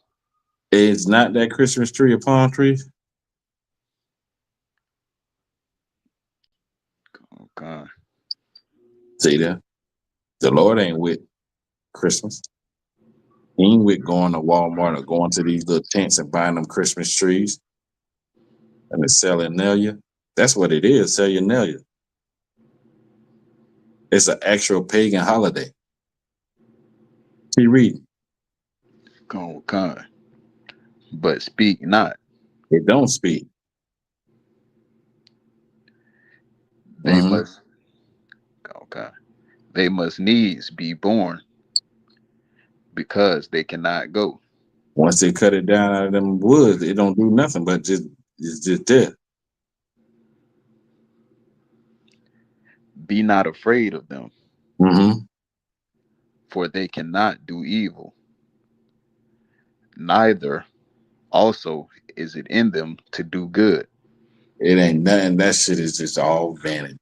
It's not that Christmas tree a palm tree. Con. See there? The Lord ain't with Christmas. He ain't with going to Walmart or going to these little tents and buying them Christmas trees and the Saturnalia. That's what it is, Saturnalia. It's an actual pagan holiday. Keep reading. Con. But speak not. It don't speak. They must. Okay. They must needs be born because they cannot go. Once they cut it down out of them woods, it don't do nothing but it's just there. Be not afraid of them, Mm-hmm. for they cannot do evil. Neither also is it in them to do good. It ain't nothing. That shit is just all vanity.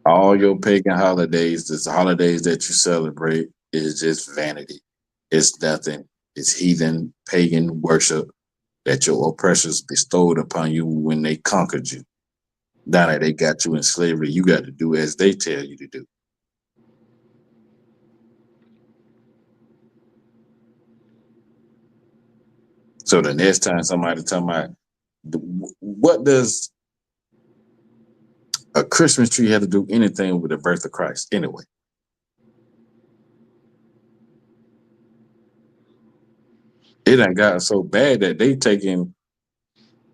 All your pagan holidays, the holidays that you celebrate, is just vanity. It's nothing. It's heathen pagan worship that your oppressors bestowed upon you when they conquered you. Now that they got you in slavery, you got to do as they tell you to do. So the next time somebody tell me, what does a Christmas tree have to do anything with the birth of Christ anyway? It done got so bad that they taking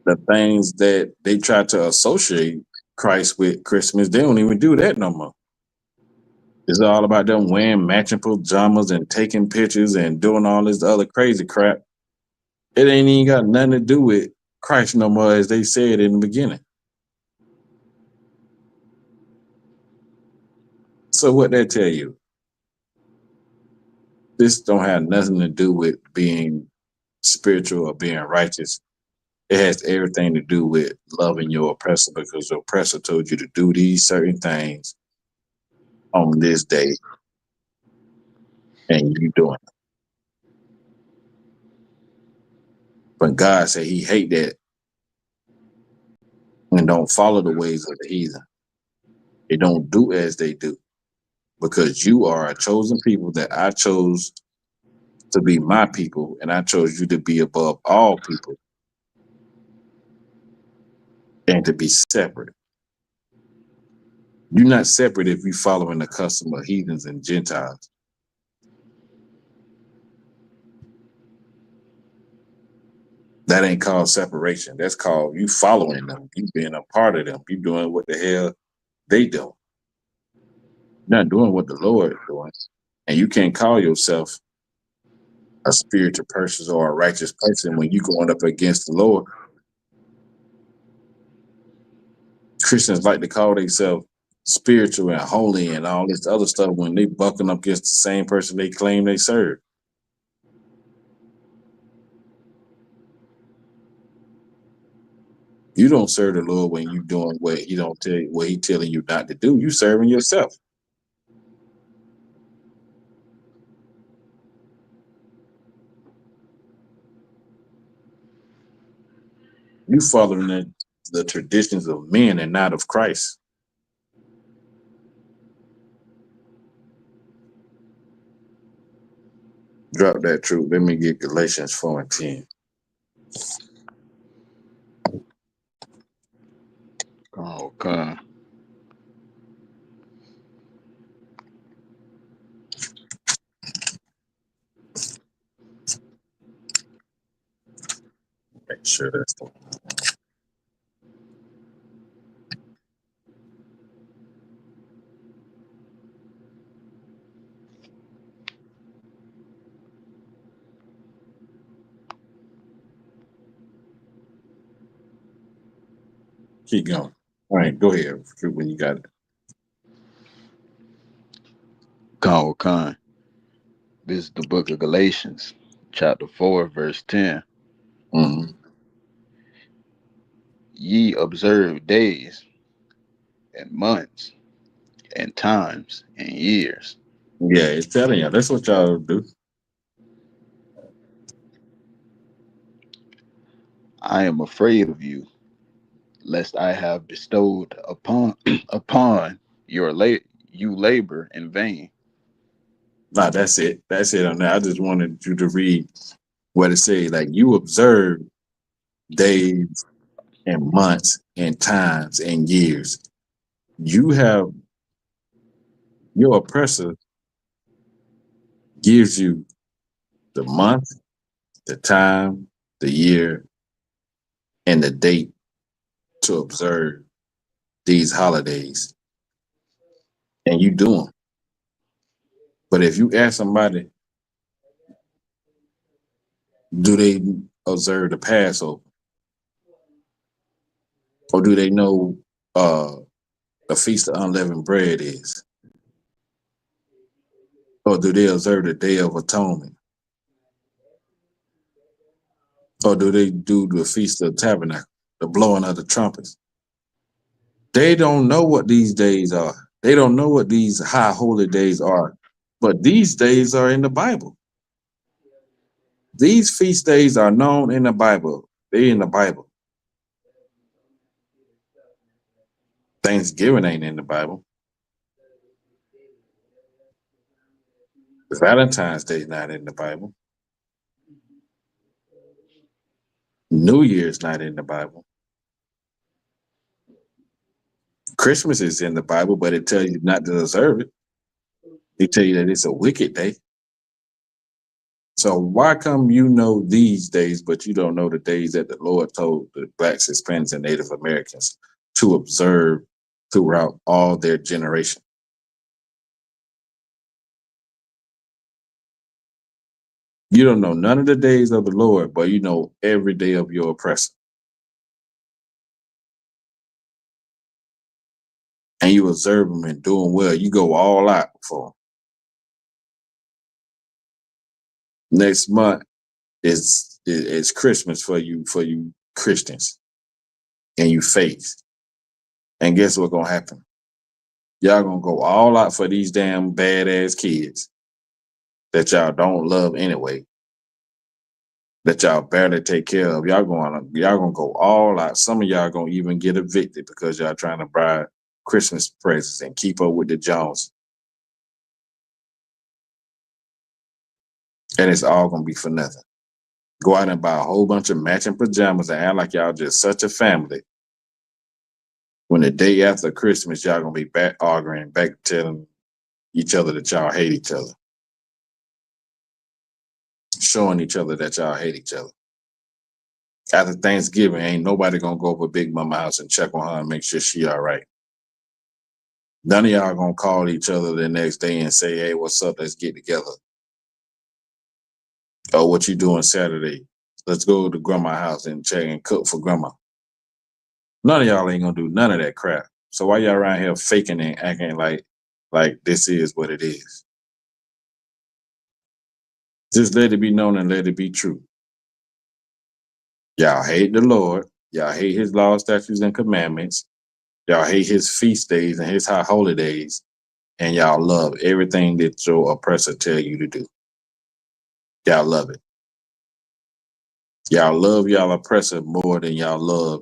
the things that they try to associate Christ with Christmas. They don't even do that no more. It's all about them wearing matching pajamas and taking pictures and doing all this other crazy crap. It ain't even got nothing to do with Christ no more, as they said in the beginning. So what that tell you? This don't have nothing to do with being spiritual or being righteous. It has everything to do with loving your oppressor because the oppressor told you to do these certain things on this day and you doing it. But God said he hate that and don't follow the ways of the heathen. They don't do as they do because you are a chosen people that I chose to be my people, and I chose you to be above all people and to be separate. You're not separate if you're following the custom of heathens and Gentiles. That ain't called separation. That's called you following them. You being a part of them. You doing what the hell they do. You're not doing what the Lord is doing. And you can't call yourself a spiritual person or a righteous person when you going up against the Lord. Christians like to call themselves spiritual and holy and all this other stuff when they bucking up against the same person they claim they serve. You don't serve the Lord when you doing what he don't tell you, what he telling you not to do. You serving yourself. You following the traditions of men and not of Christ. Drop that truth. Let me get Galatians 4 and 10. Okay. Make sure that's the keep going. All right, go ahead when you got it. Okay. This is the book of Galatians, chapter 4, verse 10. Mm-hmm. Ye observe days and months and times and years. Yeah, it's telling you. That's what y'all do. I am afraid of you, lest I have bestowed upon you labor in vain. Nah, that's it. That's it on that. I just wanted you to read what it says. Like you observe days and months and times and years. You have your oppressor gives you the month, the time, the year, and the date to observe these holidays, and you do them. But if you ask somebody, do they observe the Passover, or do they know the Feast of Unleavened Bread is, or do they observe the Day of Atonement, or do they do the Feast of Tabernacle, the blowing of the trumpets? They don't know what these days are. They don't know what these high holy days are. But these days are in the Bible. These feast days are known in the Bible. They're in the Bible. Thanksgiving ain't in the Bible. Valentine's Day not in the Bible. New Year's not in the Bible. Christmas is in the Bible, but it tells you not to observe it. They tell you that it's a wicked day. So why come you know these days, but you don't know the days that the Lord told the Blacks, Hispanics, and Native Americans to observe throughout all their generation? You don't know none of the days of the Lord, but you know every day of your oppressor. And you observe them and doing well. You go all out for them. Next month is Christmas for you Christians and you faith. And guess what's gonna happen? Y'all gonna go all out for these damn badass kids that y'all don't love anyway. that y'all barely take care of. Y'all gonna go all out. Some of y'all gonna even get evicted because y'all trying to buy Christmas presents and keep up with the Jones. And it's all gonna be for nothing. Go out and buy a whole bunch of matching pajamas and act like y'all just such a family. When the day after Christmas, y'all gonna be back arguing, back telling each other that y'all hate each other. Showing each other that y'all hate each other. After Thanksgiving, ain't nobody gonna go over Big Mama house and check on her and make sure she all right. None of y'all gonna call each other the next day and say, hey, what's up? Let's get together. Oh, what you doing Saturday? Let's go to grandma's house and check and cook for grandma. None of y'all ain't gonna do none of that crap. So why y'all around here faking and acting like this is what it is? Just let it be known and let it be true. Y'all hate the Lord. Y'all hate his laws, statutes, and commandments. Y'all hate his feast days and his high holy days. And y'all love everything that your oppressor tell you to do. Y'all love it. Y'all love y'all oppressor more than y'all love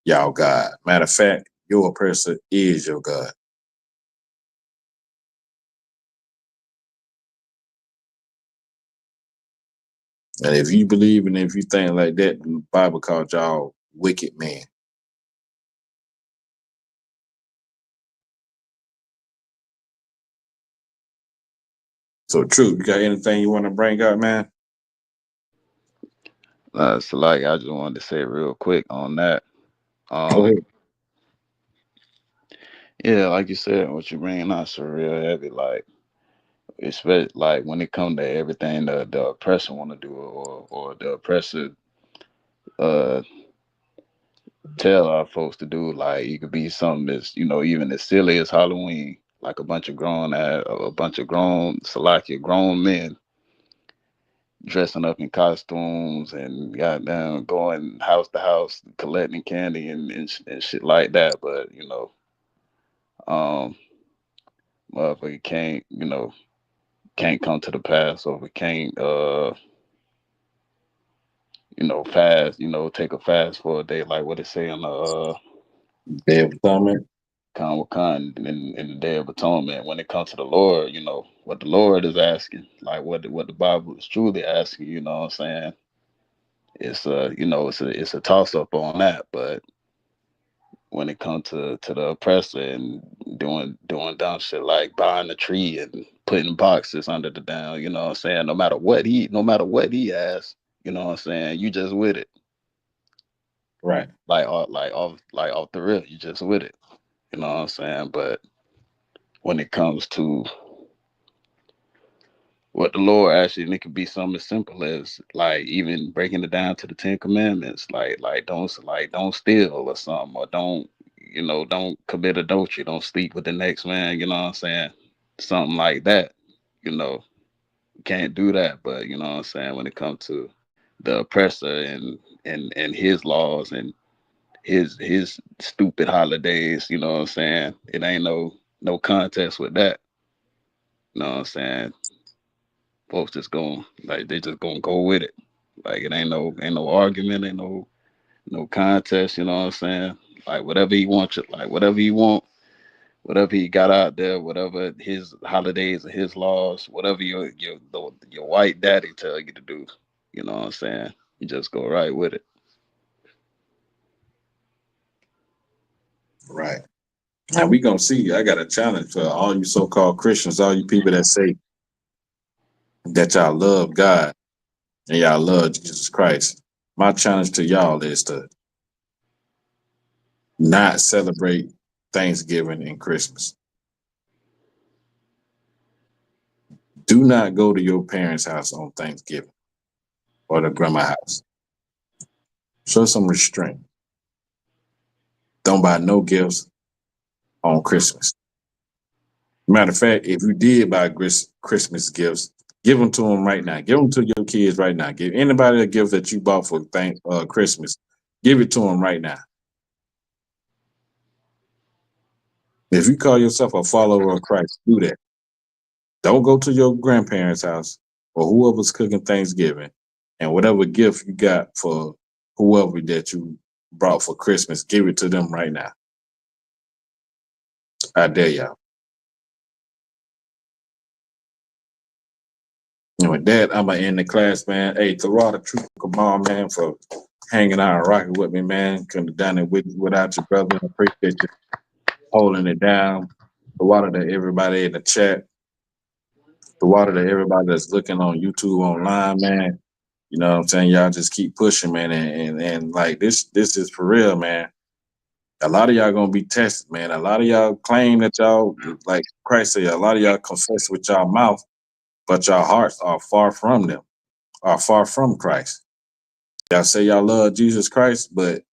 y'all God. Matter of fact, your oppressor is your God. And if you believe and if you think like that, the Bible called y'all wicked men. So, Truth, you got anything you want to bring up, man? So like I just wanted to say real quick on that. Go ahead. Yeah, like you said, what you bringing out so real heavy, like especially like when it comes to everything the oppressor want to do, or the oppressor uh tell our folks to do. Like it could be something that's even as silly as Halloween, like a bunch of grown Salakia grown men dressing up in costumes and goddamn going house to house collecting candy and shit like that. But um, motherfucker can't come to the Passover, can't fast, take a fast for a day, like what it say in the Day of Atonement. Khan in the Day of Atonement. When it comes to the Lord, what the Lord is asking, like what the Bible is truly asking. You know what I'm saying? It's it's a toss up on that, but when it comes to the oppressor and doing dumb shit like buying a tree and putting boxes under the down, you know what I'm saying? No matter what he asks, you know what I'm saying? You just with it. Right. Off the rip, you just with it. You know what I'm saying? But when it comes to what the Lord actually, and it could be something as simple as like even breaking it down to the 10 Commandments, don't steal or something, or don't commit adultery, don't sleep with the next man, you know what I'm saying? Something like that, you know, can't do that. But you know what I'm saying, when it comes to the oppressor and his laws and his stupid holidays, you know what I'm saying? It ain't no contest with that. You know what I'm saying? Folks just going they just gonna go with it. Like it ain't no argument, ain't no contest, you know what I'm saying? Like whatever he wants, like whatever he want, whatever he got out there, whatever his holidays or his laws, whatever your white daddy tell you to do, you know what I'm saying? You just go right with it. Right. Now we gonna see. I got a challenge for all you so-called Christians, all you people that say that y'all love God and y'all love Jesus Christ. My challenge to y'all is to not celebrate Thanksgiving and Christmas. Do not go to your parents' house on Thanksgiving or the grandma house. Show some restraint. Don't buy no gifts on Christmas. Matter of fact, if you did buy Christmas gifts, give them to them right now. Give them to your kids right now. Give anybody a gift that you bought for Christmas. Give it to them right now. If you call yourself a follower of Christ, do that. Don't go to your grandparents' house or whoever's cooking Thanksgiving And whatever gift you got for whoever that you brought for Christmas, give it to them right now. I dare y'all. And with that, I'm going to end the class, man. Hey, Tawada, Trooper, come on, man, for hanging out and rocking with me, man. Couldn't have done it without you, brother. I appreciate you holding it down. Tawada to everybody in the chat. Tawada to everybody that's looking on YouTube online, man. You know what I'm saying? Y'all just keep pushing, man. And like this is for real, man. A lot of y'all gonna be tested, man. A lot of y'all claim that y'all, like Christ said, a lot of y'all confess with y'all mouth, but your hearts are far from them, are far from Christ. Y'all say y'all love Jesus Christ, but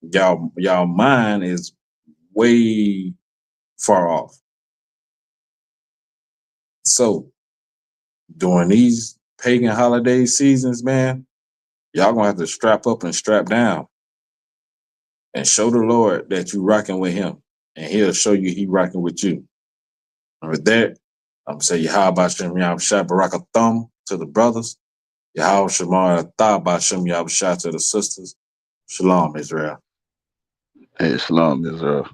y'all mind is way far off. So during these pagan holiday seasons, man, y'all gonna have to strap up and strap down and show the Lord that you rocking with him, and he'll show you he rocking with you. And with that, I'm gonna say Yahawadah Shem Yahweh Shai Baraka Thumb to the brothers. Yahweh Shemar Thabah Shem Yahweh Shai to the sisters. Shalom, Israel. Hey, Islam, Israel.